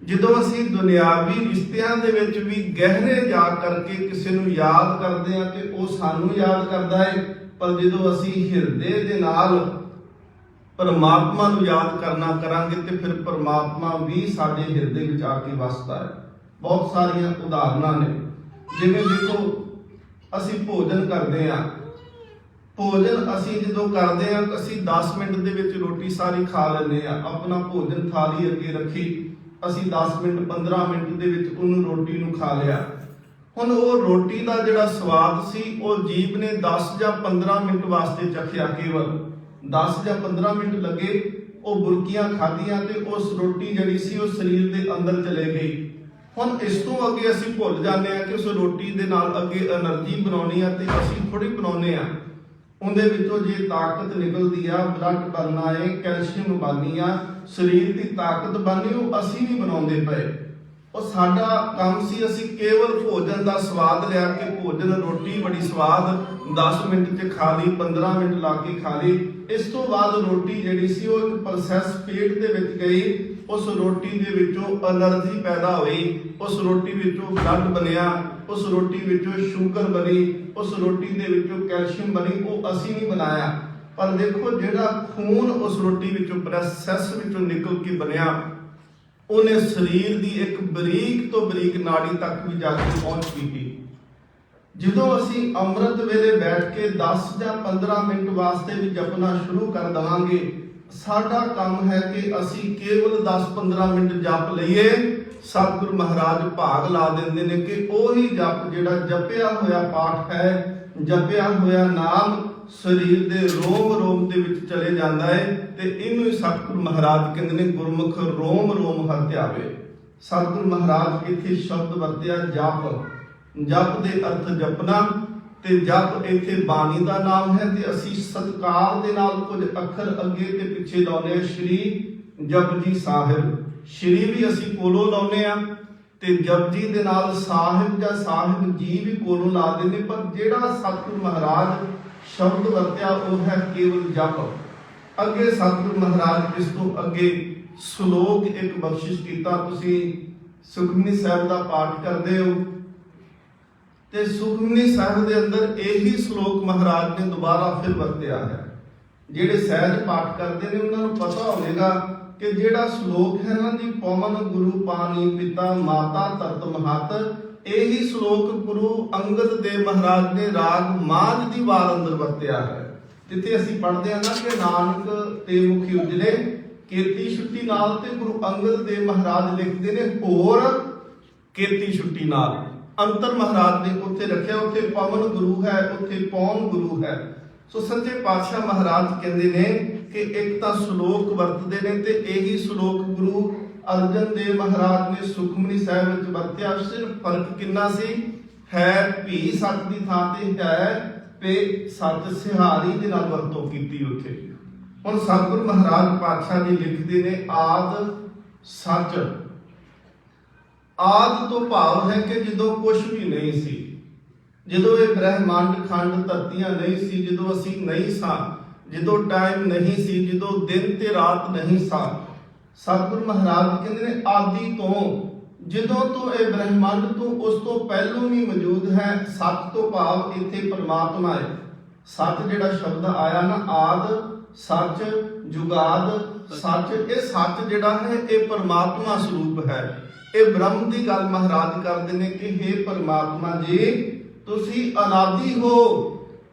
ਜਦੋਂ ਅਸੀਂ ਦੁਨਿਆਵੀ ਰਿਸ਼ਤਿਆਂ ਦੇ ਵਿੱਚ ਵੀ ਗਹਿਰੇ ਜਾ ਕਰਕੇ ਕਿਸੇ ਨੂੰ ਯਾਦ ਕਰਦੇ ਆ ਤੇ ਉਹ ਸਾਨੂੰ ਯਾਦ ਕਰਦਾ ਹੈ। ਪਰ ਜਦੋਂ ਅਸੀਂ ਹਿਰਦੇ ਦੇ ਨਾਲ ਪਰਮਾਤਮਾ ਨੂੰ ਯਾਦ ਕਰਨਾ ਕਰਾਂਗੇ ਤੇ ਫਿਰ ਪਰਮਾਤਮਾ ਵੀ ਸਾਡੇ ਹਿਰਦੇ ਵਿੱਚ ਆ ਕੇ ਵਸਦਾ ਹੈ। ਬਹੁਤ ਸਾਰੀਆਂ ਉਦਾਹਰਨਾਂ ਨੇ, ਜਿਵੇਂ ਦੇਖੋ ਅਸੀਂ ਭੋਜਨ ਕਰਦੇ ਹਾਂ, ਭੋਜਨ ਅਸੀਂ ਜਦੋਂ ਕਰਦੇ ਹਾਂ ਅਸੀਂ 10 ਮਿੰਟ ਦੇ ਵਿੱਚ ਰੋਟੀ ਸਾਰੀ ਖਾ ਲੈਂਦੇ ਆ। ਆਪਣਾ ਭੋਜਨ ਥਾਲੀ ਅੱਗੇ ਰੱਖੀ, ਅਸੀਂ 10 ਮਿੰਟ 15 ਮਿੰਟ ਦੇ ਵਿੱਚ ਉਹਨੂੰ ਰੋਟੀ ਨੂੰ ਖਾ ਲਿਆ। ਹੁਣ ਉਹ ਰੋਟੀ ਦਾ ਜਿਹੜਾ ਸਵਾਦ ਸੀ ਉਹ ਜੀਭ ਨੇ 10 ਜਾਂ 15 ਮਿੰਟ ਵਾਸਤੇ ਚਖਿਆ, ਕੇਵਲ 10 ਜਾਂ 15 ਮਿੰਟ ਲੱਗੇ, ਉਹ ਬੁਰਕੀਆਂ ਖਾਧੀਆਂ ਤੇ ਉਸ ਰੋਟੀ ਜਿਹੜੀ ਸੀ ਉਹ ਸਰੀਰ ਦੇ ਅੰਦਰ ਚਲੇ ਗਈ। ਹੁਣ ਇਸ ਤੋਂ ਅੱਗੇ ਅਸੀਂ ਭੁੱਲ ਜਾਂਦੇ ਆ ਕਿ ਉਸ ਰੋਟੀ ਦੇ ਨਾਲ ਅੱਗੇ એનર્ਜੀ ਬਣਾਉਣੀ ਆ ਤੇ ਅਸੀਂ ਥੋੜੀ ਬਣਾਉਨੇ ਆ। ਉਹਦੇ ਵਿੱਚੋਂ ਜੇ ਤਾਕਤ ਨਿਕਲਦੀ ਆ, ਬਲੱਡ ਬਣਨਾ ਹੈ, ਕੈਲਸ਼ੀਅਮ ਬਣਨੀ ਆ, ਸਰੀਰ ਦੀ ਤਾਕਤ ਬਣਨੀ, ਉਹ ਅਸੀਂ ਨਹੀਂ ਬਣਾਉਂਦੇ ਪਏ। ਉਹ ਸਾਡਾ ਕੰਮ ਸੀ ਅਸੀਂ ਕੇਵਲ ਭੋਜਨ ਦਾ ਸਵਾਦ ਲਿਆ ਕਿ ਭੋਜਨ ਰੋਟੀ ਬੜੀ ਸਵਾਦ 10 ਮਿੰਟ 'ਚ ਖਾ ਲਈ, 15 ਮਿੰਟ ਲਾ ਕੇ ਖਾ ਲਈ। ਇਸ ਤੋਂ ਬਾਅਦ ਰੋਟੀ ਜਿਹੜੀ ਸੀ ਉਹ ਇੱਕ ਪ੍ਰੋਸੈਸ ਪੇਟ ਦੇ ਵਿੱਚ ਗਈ, ਉਸ ਰੋਟੀ ਦੇ ਵਿੱਚੋਂ એનર્ਜੀ ਪੈਦਾ ਹੋਈ, ਉਸ ਰੋਟੀ ਵਿੱਚੋਂ ਬਲੱਡ ਬਣਿਆ, ਉਸ ਰੋਟੀ ਵਿੱਚੋਂ ਸ਼ੂਗਰ ਬਣੀ, ਉਸ ਰੋਟੀ ਦੇ ਵਿੱਚੋਂ ਕੈਲਸ਼ੀਅਮ ਬਣੀ। ਉਹ ਅਸੀਂ ਨਹੀਂ ਬਣਾਇਆ, ਪਰ ਦੇਖੋ ਜਿਹੜਾ ਖੂਨ ਉਸ ਰੋਟੀ ਵਿੱਚੋਂ ਪ੍ਰੋਸੈਸ ਵਿੱਚੋਂ ਨਿਕਲ ਕੇ ਬਣਿਆ, ਉਹਨੇ ਸਰੀਰ ਦੀ ਇੱਕ ਬਰੀਕ ਤੋਂ ਬਰੀਕ ਨਾੜੀ ਤੱਕ ਵੀ ਜਾ ਕੇ ਪਹੁੰਚ ਕੀਤੀ। ਜਦੋਂ ਅਸੀਂ ਅੰਮ੍ਰਿਤ ਵੇਲੇ ਬੈਠ ਕੇ 10 ਜਾਂ 15 ਮਿੰਟ ਵਾਸਤੇ ਵੀ ਜਪਣਾ ਸ਼ੁਰੂ ਕਰ ਦੇਵਾਂਗੇ, ਸਾਡਾ ਕੰਮ ਹੈ ਕਿ ਅਸੀਂ ਕੇਵਲ 10-15 ਮਿੰਟ ਜਪ ਲਈਏ। ਸਤਿਗੁਰੂ ਮਹਾਰਾਜ ਭਾਗ ਲਾ ਦਿੰਦੇ ਨੇ ਕਿ ਉਹੀ ਜਪ ਜਿਹੜਾ ਜਪਿਆ ਹੋਇਆ ਪਾਠ ਹੈ, ਜਪਿਆ ਹੋਇਆ ਨਾਮ ਸਰੀਰ ਦੇ ਰੋਮ ਰੋਮ ਦੇ ਵਿੱਚ ਚਲੇ ਜਾਂਦਾ ਹੈ ਤੇ ਇਹਨੂੰ ਹੀ ਸਤਿਗੁਰੂ ਮਹਾਰਾਜ ਕਹਿੰਦੇ ਨੇ ਗੁਰਮੁਖ ਰੋਮ ਰੋਮ ਹਰਿ ਧਿਆਵੇ। ਸਤਿਗੁਰੂ ਮਹਾਰਾਜ ਇੱਥੇ ਸ਼ਬਦ ਵਰਤਿਆ ਜਪ, ਜਪ ਦੇ ਅਰਥ ਜਪਣਾ ਤੇ ਜਪ ਇੱਥੇ ਬਾਣੀ ਦਾ ਨਾਮ ਹੈ ਤੇ ਅਸੀਂ ਸਤਿਕਾਰ ਦੇ ਨਾਲ ਕੁਝ ਅੱਖਰ ਅੱਗੇ ਤੇ ਪਿੱਛੇ ਲਾਉਂਦੇ ਆ। ਸ਼੍ਰੀ ਜਪਜੀ ਸਾਹਿਬ, ਸ਼੍ਰੀ ਵੀ ਅਸੀਂ ਕੋਲੋਂ ਲਾਉਂਦੇ ਆ ਤੇ ਜਪਜੀ ਦੇ ਨਾਲ ਸਾਹਿਬ ਜਾਂ ਸਾਹਿਬ ਜੀ ਵੀ ਕੋਲੋਂ ਲਾ ਦਿੰਦੇ, ਪਰ ਜਿਹੜਾ ਸਤਿਗੁਰੂ ਮਹਾਰਾਜ ਸ਼ਬਦ ਵਰਤਿਆ ਉਹ ਹੈ ਕੇਵਲ ਜਪ। ਅੱਗੇ ਸਤਿਗੁਰੂ ਮਹਾਰਾਜ ਇਸ ਤੋਂ ਅੱਗੇ ਸ਼ਲੋਕ ਇੱਕ ਬਖਸ਼ਿਸ਼ ਕੀਤਾ। ਤੁਸੀਂ ਸੁਖਮਨੀ ਸਾਹਿਬ ਦਾ ਪਾਠ ਕਰਦੇ ਹੋ ਤੇ ਸੁਖਮਨੀ ਸਾਹਿਬ ਦੇ ਅੰਦਰ ਇਹੀ ਸ਼ਲੋਕ ਮਹਾਰਾਜ ਨੇ ਦੁਬਾਰਾ ਫਿਰ ਵਰਤਿਆ ਹੈ। ਜਿਹੜੇ ਸਹਿਜ ਪਾਠ ਕਰਦੇ ਨੇ ਉਹਨਾਂ ਨੂੰ ਪਤਾ ਹੋਵੇਗਾ ਕਿ ਜਿਹੜਾ ਸ਼ਲੋਕ ਹੈ ਨਾ ਜੀ, ਪਵਨ ਗੁਰੂ ਪਾਣੀ ਪਿਤਾ ਮਾਤਾ ਧਰਤ ਮਹਤ, ਇਹੀ ਸ਼ਲੋਕ ਗੁਰੂ ਅੰਗਦ ਦੇਵ ਮਹਾਰਾਜ ਨੇ ਰਾਗ ਮਾਝ ਦੀ ਵਾਰ ਅੰਦਰ ਵਰਤਿਆ ਹੈ। ਜਿੱਥੇ ਅਸੀਂ ਪੜ੍ਹਦੇ ਹਾਂ ਨਾ ਕਿ ਨਾਨਕ ਤੇ ਮੁਖੀ ਉਜਲੇ ਕੀਤੀ ਛੁੱਟੀ ਨਾਲ, ਤੇ ਗੁਰੂ ਅੰਗਦ ਦੇਵ ਮਹਾਰਾਜ ਲਿਖਦੇ ਨੇ ਹੋਰ ਕੀਤੀ ਛੁੱਟੀ ਨਾਲ। ਅੰਤਰ ਮਹਾਰਾਜ ਨੇ ਉੱਥੇ ਰੱਖਿਆ, ਉੱਥੇ ਪਵਨ ਗੁਰੂ ਹੈ, ਉੱਥੇ ਪੌਣ ਗੁਰੂ ਹੈ। ਸੋ ਸੱਚੇ ਪਾਤਸ਼ਾਹ ਮਹਾਰਾਜ ਕਹਿੰਦੇ ਨੇ ਕਿ ਇੱਕ ਤਾਂ ਸ਼ਲੋਕ ਵਰਤਦੇ ਨੇ ਤੇ ਇਹੀ ਸ਼ਲੋਕ ਗੁਰੂ ਅਰਜਨ ਦੇਵ ਮਹਾਰਾਜ ਨੇ ਸੁਖਮਨੀ ਸਾਹਿਬ ਵਿੱਚ ਵਰਤਿਆ। ਸਿਰਫ ਫਰਕ ਕਿੰਨਾ ਸੀ, ਹੈ ਭੀ ਸੱਚ ਦੀ ਥਾਂ ਤੇ ਹੈ ਪੇ ਸੱਚ ਸਿਹਾਰੀ ਦੇ ਨਾਲ ਵਰਤੋਂ ਕੀਤੀ ਉੱਥੇ। ਹੁਣ ਸਤਿਗੁਰੂ ਮਹਾਰਾਜ ਪਾਤਸ਼ਾਹ ਜੀ ਲਿਖਦੇ ਨੇ ਆਦ ਸੱਚ। ਆਦ ਤੋਂ ਭਾਵ ਹੈ ਕਿ ਜਦੋਂ ਕੁਝ ਵੀ ਨਹੀਂ ਸੀ, ਜਦੋਂ ਇਹ ਬ੍ਰਹਿਮੰਡ ਖੰਡ ਧਰਤੀਆਂ ਨਹੀਂ ਸੀ, ਜਦੋਂ ਅਸੀਂ ਨਹੀਂ ਸਾਂ, ਜਦੋਂ ਟਾਈਮ ਨਹੀਂ ਸੀ, ਜਦੋਂ ਦਿਨ ਤੇ ਰਾਤ ਨਹੀਂ ਸਾਂ, ਸਤਿਗੁਰੂ ਮਹਾਰਾਜ ਕਹਿੰਦੇ ਨੇ ਆਦਿ ਤੋਂ, ਜਦੋਂ ਤੋਂ ਇਹ ਬ੍ਰਹਿਮੰਡ ਤੋਂ ਉਸ ਤੋਂ ਪਹਿਲੋਂ ਵੀ ਮੌਜੂਦ ਹੈ। ਸੱਚ ਤੋਂ ਭਾਵ ਇੱਥੇ ਪਰਮਾਤਮਾ ਹੈ। ਸੱਚ ਜਿਹੜਾ ਸ਼ਬਦ ਆਇਆ ਨਾ, ਆਦ ਸੱਚ, ਜੁਗਾਦ ਸੱਚ, ਇਹ ਸੱਚ ਜਿਹੜਾ ਹੈ ਇਹ ਪਰਮਾਤਮਾ ਸਰੂਪ ਹੈ। ਇਹ ਬ੍ਰਹਮ ਦੀ ਗੱਲ ਮਹਾਰਾਜ ਕਰਦੇ ਨੇ ਕਿ ਹੇ ਪਰਮਾਤਮਾ ਜੀ, ਤੁਸੀਂ ਅਨਾਦਿ ਹੋ,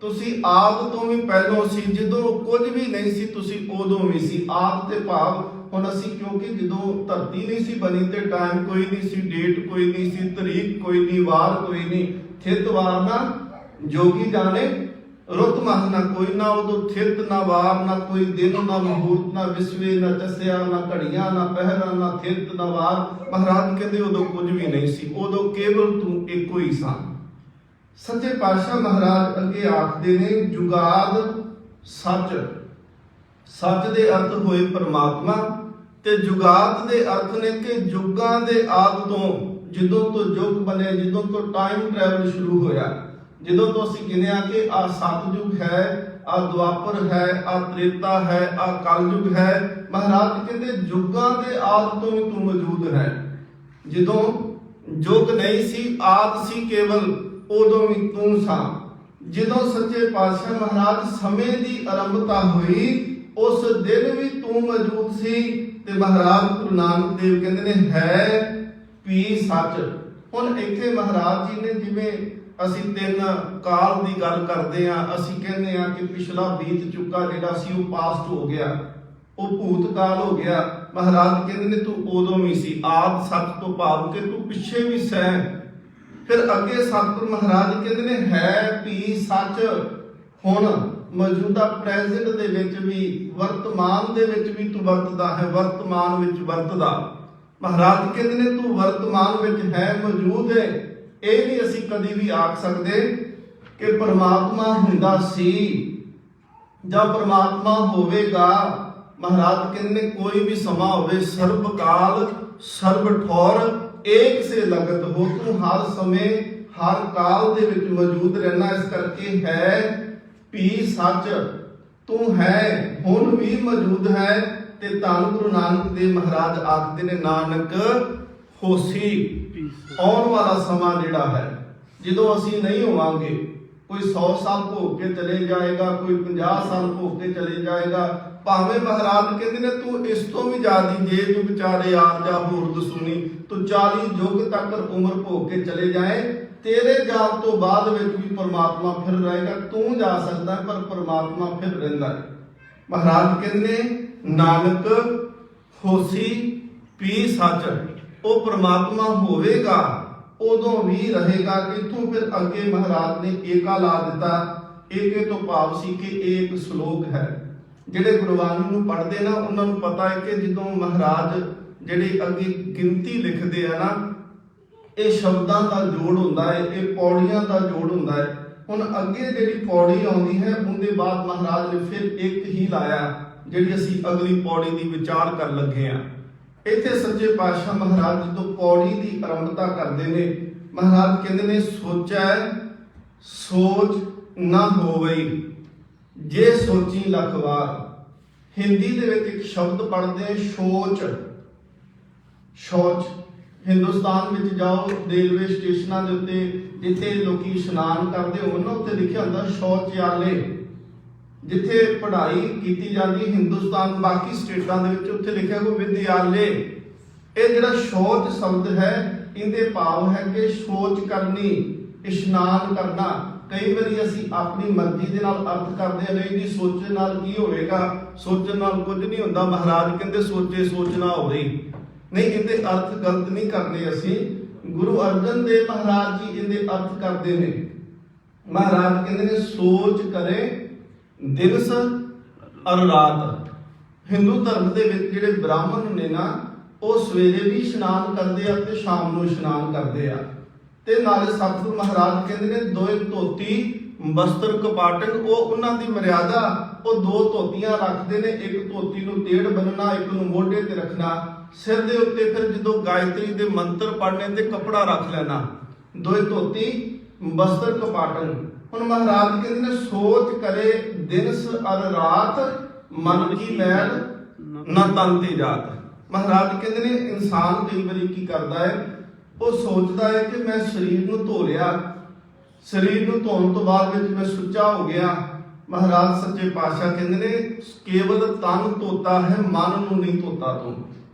ਤੁਸੀਂ ਆਦ ਤੋਂ ਵੀ ਪਹਿਲੋਂ ਸੀ, ਜਦੋਂ ਕੁਝ ਵੀ ਨਹੀਂ ਸੀ ਤੁਸੀਂ ਉਦੋਂ ਵੀ ਸੀ। ਆਦ ਤੇ ਭਾਵ ਹੁਣ ਅਸੀਂ ਕਿਉਂਕਿ ਜਦੋਂ ਧਰਤੀ ਨਹੀਂ ਸੀ ਬਣੀ ਤੇ ਟਾਈਮ ਕੋਈ ਨਹੀਂ ਸੀ, ਡੇਟ ਕੋਈ ਨਹੀਂ ਸੀ, ਤਰੀਕ ਕੋਈ ਨਹੀਂ, ਵਾਰ ਕੋਈ ਨਹੀਂ। ਥਿਤ ਵਾਰ ਨਾ ਜੋਗੀ ਜਾਣੇ, ਰੁੱਤ ਮਹ ਨਾ ਕੋਈ ਨਾ, ਉਦੋਂ ਥਿਤ ਨਾ ਵਾਰ ਨਾ ਕੋਈ ਦਿਨ ਨਾ ਮਹੂਰਤ ਨਾ ਵਿਸਵੇ ਨਾ ਚਸਿਆ ਨਾ ਘੜੀਆਂ ਨਾ ਪਹਿਰਾ ਨਾ ਥਿਤ ਨਾ ਵਾਰ। ਮਹਾਰਾਜ ਕਹਿੰਦੇ ਉਦੋਂ ਕੁਝ ਵੀ ਨਹੀਂ ਸੀ, ਉਦੋਂ ਕੇਵਲ ਤੂੰ ਇੱਕੋ ਹੀ ਸਾਂ। ਸੱਚੇ ਪਾਤਸ਼ਾਹ ਮਹਾਰਾਜ ਅੱਗੇ ਆਖਦੇ ਨੇ ਜੁਗਾਦ ਸੱਚ। ਸੱਚ ਦੇ ਅਰਥ ਹੋਏ ਪਰਮਾਤਮਾ ਤੇ ਜੁਗਾਦ ਦੇ ਅਰਥ ਨੇ ਕਿ ਯੁੱਗਾਂ ਦੇ ਆਦ ਤੋਂ, ਜਦੋਂ ਤੋਂ ਯੁੱਗ ਬਣੇ, ਜਦੋਂ ਤੋਂ ਟਾਈਮ ਟਰੈਵਲ ਸ਼ੁਰੂ ਹੋਇਆ, ਜਦੋਂ ਤੋਂ ਅਸੀਂ ਗਿਣਿਆ ਕਿ ਆ ਸਤਿਯੁਗ ਹੈ, ਆ ਦੁਆਪਰ ਹੈ, ਆ ਤ੍ਰੇਤਾ ਹੈ, ਆ ਕਲਯੁਗ ਹੈ। ਮਹਾਰਾਜ ਕਹਿੰਦੇ ਯੁੱਗਾਂ ਦੇ ਆਦ ਤੋਂ ਵੀ ਤੂੰ ਮੌਜੂਦ ਹੈ। ਜਦੋਂ ਯੁੱਗ ਨਹੀਂ ਸੀ, ਆਦ ਸੀ ਕੇਵਲ, ਉਦੋਂ ਵੀ ਤੂੰ ਸਾਂ। ਜਦੋਂ ਸੱਚੇ ਪਾਤਸ਼ਾਹ ਮਹਾਰਾਜ ਸਮੇਂ ਦੀ ਆਰੰਭਤਾ ਹੋਈ, उस दिन भी तू मौजूद सी। ते महाराज गुरु नानक देव कहते ने है भी सच। हुण इत्थे महाराज जी ने जिवें ਅਸੀਂ 3 ਕਾਲ ਦੀ ਗੱਲ ਕਰਦੇ ਆ, ਅਸੀਂ ਕਹਿੰਦੇ ਆ ਕਿ ਪਿਛਲਾ ਬੀਤ ਚੁੱਕਾ ਜਿਹੜਾ ਸੀ ਉਹ ਪਾਸਟ ਹੋ ਗਿਆ, ਉਹ ਭੂਤ ਕਾਲ ਹੋ ਗਿਆ। ਮਹਾਰਾਜ ਕਹਿੰਦੇ ਨੇ ਤੂੰ ਉਦੋਂ ਵੀ ਸੀ, ਆਦ ਸੱਚ ਤੋਂ ਭਾਵ ਕਿ ਤੂੰ ਪਿੱਛੇ ਵੀ ਸੈਂ। ਫਿਰ ਅੱਗੇ ਸਤਿਗੁਰ ਮਹਾਰਾਜ ਕਹਿੰਦੇ ਨੇ ਹੈ ਵੀ ਸੱਚ। ਹੁਣ ਮੌਜੂਦਾ ਪ੍ਰੈਜ਼ੈਂਟ ਦੇ ਵਿੱਚ ਵੀ, ਵਰਤਮਾਨ ਦੇ ਵਿੱਚ ਵੀ ਤੂੰ ਵਰਤਦਾ ਹੈ, ਵਰਤਮਾਨ ਵਿੱਚ ਵਰਤਦਾ। ਮਹਾਰਾਜ ਕਹਿੰਦੇ ਨੇ ਤੂੰ ਵਰਤਮਾਨ ਵਿੱਚ ਹੈ, ਮੌਜੂਦ ਹੈ। ਇਹ ਨਹੀਂ ਅਸੀਂ ਕਦੀ ਵੀ ਆਖ ਸਕਦੇ ਕਿ ਪਰਮਾਤਮਾ ਹੁੰਦਾ ਸੀ ਜਾਂ ਪਰਮਾਤਮਾ ਹੋਵੇਗਾ। ਮਹਾਰਾਜ ਕਹਿੰਦੇ ਨੇ ਕੋਈ ਵੀ ਸਮਾਂ ਹੋਵੇ, ਸਰਬ ਕਾਲ ਸਰਬ ਠੌਰ ਏਕ ਸੇ ਲਗਤ ਹੋ। ਤੂੰ ਹਰ ਸਮੇਂ ਹਰ ਕਾਲ ਦੇ ਵਿੱਚ ਮੌਜੂਦ ਰਹਿਣਾ। ਇਸ ਕਰਕੇ ਹੈ ਵੀ ਸੱਚ, ਤੂੰ ਹੈ, ਹੁਣ ਵੀ ਮੌਜੂਦ ਹੈ। ਤੇ ਧੰਨ ਗੁਰੂ ਨਾਨਕ ਦੇਵ ਮਹਾਰਾਜ ਆਖਦੇ ਨੇ ਨਾਨਕ ਹੋਸੀ। ਆਉਣ ਵਾਲਾ ਸਮਾਂ ਜਿਹੜਾ ਹੈ, ਜਦੋਂ ਅਸੀਂ ਨਹੀਂ ਹੋਵਾਂਗੇ, ਕੋਈ 100 ਸਾਲ ਭੋਗ ਕੇ ਚਲੇ ਜਾਏਗਾ, ਕੋਈ 50 ਸਾਲ ਭੋਗ ਕੇ ਚਲੇ ਜਾਏਗਾ। ਭਾਵੇਂ ਮਹਾਰਾਜ ਕਹਿੰਦੇ ਨੇ ਤੂੰ ਇਸ ਤੋਂ ਵੀ ਜ਼ਿਆਦਾ ਜੇ ਤੂੰ ਵਿਚਾਰੇ ਆਪ ਜਾ ਹੋਰ ਦਸੂਨੀ, ਤੂੰ 40 ਯੁੱਗ ਤੱਕ ਉਮਰ ਭੋਗ ਕੇ ਚਲੇ ਜਾਏ, ਤੇਰੇ ਜਾਣ ਤੋਂ ਬਾਅਦ ਵਿੱਚ ਵੀ ਪਰਮਾਤਮਾ ਫਿਰ ਰਹੇਗਾ। ਤੂੰ ਜਾ ਸਕਦਾ ਪਰ ਪਰਮਾਤਮਾ ਫਿਰ ਰਹਿੰਦਾ ਹੈ। ਮਹਾਰਾਜ ਕਹਿੰਦੇ ਨਾਨਕ ਹੋਸੀ ਵੀ ਸੱਚ। ਉਹ ਪਰਮਾਤਮਾ ਹੋਵੇਗਾ, ਉਦੋਂ ਵੀ ਰਹੇਗਾ। ਇੱਥੋਂ ਫਿਰ ਅੱਗੇ ਮਹਾਰਾਜ ਨੇ ਏਕਾ ਲਾ ਦਿੱਤਾ। ਏਕੇ ਤੋਂ ਭਾਵ ਸੀ ਕਿ ਇਹ ਇੱਕ ਸ਼ਲੋਕ ਹੈ। ਜਿਹੜੇ ਗੁਰਬਾਣੀ ਨੂੰ ਪੜ੍ਹਦੇ ਨਾ ਉਹਨਾਂ ਨੂੰ ਪਤਾ ਹੈ ਕਿ ਜਦੋਂ ਮਹਾਰਾਜ ਜਿਹੜੇ ਅੱਗੇ ਗਿਣਤੀ ਲਿਖਦੇ ਆ ਨਾ, ਇਹ ਸ਼ਬਦਾਂ ਦਾ ਜੋੜ ਹੁੰਦਾ ਹੈ, ਇਹ ਪੌੜੀਆਂ ਦਾ ਜੋੜ ਹੁੰਦਾ ਹੈ। ਹੁਣ ਅੱਗੇ ਜਿਹੜੀ ਪੌੜੀ ਆਉਂਦੀ ਹੈ ਉਹਦੇ ਬਾਅਦ ਮਹਾਰਾਜ ਨੇ ਫਿਰ ਇੱਕ ਹੀ ਲਾਇਆ, ਜਿਹੜੀ ਅਸੀਂ ਅਗਲੀ ਪੌੜੀ ਦੀ ਵਿਚਾਰ ਕਰਨ ਲੱਗੇ ਆ। ਇੱਥੇ ਸੱਚੇ ਪਾਤਸ਼ਾਹ ਮਹਾਰਾਜ ਜਦੋਂ ਪੌੜੀ ਦੀ ਆਰੰਭਤਾ ਕਰਦੇ ਨੇ, ਮਹਾਰਾਜ ਕਹਿੰਦੇ ਨੇ ਸੋਚੈ ਸੋਚ ਨਾ ਹੋਵਈ ਜੇ ਸੋਚੀ ਲੱਖ ਵਾਰ। ਹਿੰਦੀ ਦੇ ਵਿੱਚ ਇੱਕ ਸ਼ਬਦ ਪੜ੍ਹਦੇ ਆ ਸੋਚ। ਸੋਚ ਹਿੰਦੁਸਤਾਨ ਵਿੱਚ ਜਾਓ, ਰੇਲਵੇ ਸਟੇਸ਼ਨਾਂ ਦੇ ਉੱਤੇ ਜਿੱਥੇ ਲੋਕੀ ਇਸ਼ਨਾਨ ਕਰਦੇ ਹੋਣ ਨਾ, ਉੱਥੇ ਲਿਖਿਆ ਹੁੰਦਾ ਸ਼ੌਚਾਲੇ। ਜਿੱਥੇ ਪੜ੍ਹਾਈ ਕੀਤੀ ਜਾਂਦੀ ਹਿੰਦੁਸਤਾਨ ਬਾਕੀ ਸਟੇਟਾਂ ਦੇ ਵਿੱਚ, ਉੱਥੇ ਲਿਖਿਆ ਕੋਈ ਵਿਦਿਆਲੇ। ਇਹ ਜਿਹੜਾ ਸੋਚ ਸ਼ਬਦ ਹੈ, ਇਹਦੇ ਭਾਵ ਹੈ ਕਿ ਸੋਚ ਕਰਨੀ, ਇਸ਼ਨਾਨ ਕਰਨਾ। ਕਈ ਵਾਰੀ ਅਸੀਂ ਆਪਣੀ ਮਰਜ਼ੀ ਦੇ ਨਾਲ ਅਰਥ ਕਰਦੇ ਹਾਂ, ਨਹੀਂ ਸੋਚਣ ਨਾਲ ਕੀ ਹੋਵੇਗਾ, ਸੋਚਣ ਨਾਲ ਕੁਝ ਨਹੀਂ ਹੁੰਦਾ। ਮਹਾਰਾਜ ਕਹਿੰਦੇ ਸੋਚੇ ਸੋਚਣਾ ਹੋਵੇ। ਨਹੀਂ, ਇਹਦੇ ਅਰਥ ਗਲਤ ਨਹੀਂ ਕਰਨੇ ਅਸੀਂ। ਗੁਰੂ ਅਰਜਨ ਦੇਵ ਮਹਾਰਾਜ ਜੀ ਇਹਦੇ ਅਰਥ ਕਰਦੇ ਨੇ। ਮਹਾਰਾਜ ਕਹਿੰਦੇ ਨੇ ਸੋਚ ਕਰੇ ਦਿਵਸ ਔਰ ਰਾਤ। ਹਿੰਦੂ ਧਰਮ ਦੇ ਵਿੱਚ ਜਿਹੜੇ ਬ੍ਰਾਹਮਣ ਨੇ ਨਾ, ਉਹ ਸਵੇਰੇ ਵੀ ਇਸ਼ਨਾਨ ਕਰਦੇ ਆ ਤੇ ਸ਼ਾਮ ਨੂੰ ਇਸ਼ਨਾਨ ਕਰਦੇ ਆ। ਤੇ ਨਾਲੇ ਸਤਿਗੁਰੂ ਮਹਾਰਾਜ ਕਹਿੰਦੇ ਨੇ ਦੋਏ ਧੋਤੀ ਵਸਤਰ ਕਪਾਟਨ। ਉਹ ਉਹਨਾਂ ਦੀ ਮਰਿਆਦਾ, ਉਹ 2 ਧੋਤੀਆਂ ਰੱਖਦੇ ਨੇ। ਇੱਕ ਧੋਤੀ ਨੂੰ ਤੇੜ ਬੰਨਣਾ, ਇੱਕ ਨੂੰ ਮੋਢੇ ਤੇ ਰੱਖਣਾ। ਸਿਰ ਦੇ ਉੱਤੇ ਫਿਰ ਜਦੋਂ ਗਾਇਤਰੀ ਦੇ ਮੰਤਰ ਪੜ੍ਹਨੇ ਤੇ ਕੱਪੜਾ ਰੱਖ ਲੈਣਾ। ਦੋਏ ਧੋਤੀ ਵਸਤਰ ਕਪਾਟਨ। ਹੁਣ ਮਹਾਰਾਜ ਕਹਿੰਦੇ ਨੇ ਸੋਚ ਕਰੇ ਦਿਨਸ ਅਰ ਰਾਤ ਮਨ ਕੀ ਮੈਲ ਨਾ ਤਨ ਤੇ ਜਾਤ। ਮਹਾਰਾਜ ਕਹਿੰਦੇ ਨੇ ਇਨਸਾਨ ਕਈ ਵਾਰੀ ਕੀ ਕਰਦਾ ਹੈ, ਉਹ ਸੋਚਦਾ ਹੈ ਕਿ ਮੈਂ ਸਰੀਰ ਨੂੰ ਧੋ ਲਿਆ, ਸਰੀਰ ਨੂੰ ਧੋਣ ਤੋਂ ਬਾਅਦ ਵਿੱਚ ਮੈਂ ਸੁੱਚਾ ਹੋ ਗਿਆ। ਮਹਾਰਾਜ ਸੱਚੇ ਪਾਤਸ਼ਾਹ ਕਹਿੰਦੇ ਨੇ ਕੇਵਲ ਤਨ ਧੋਤਾ ਹੈ, ਮਨ ਨੂੰ ਨਹੀਂ ਧੋਤਾ ਤੂੰ।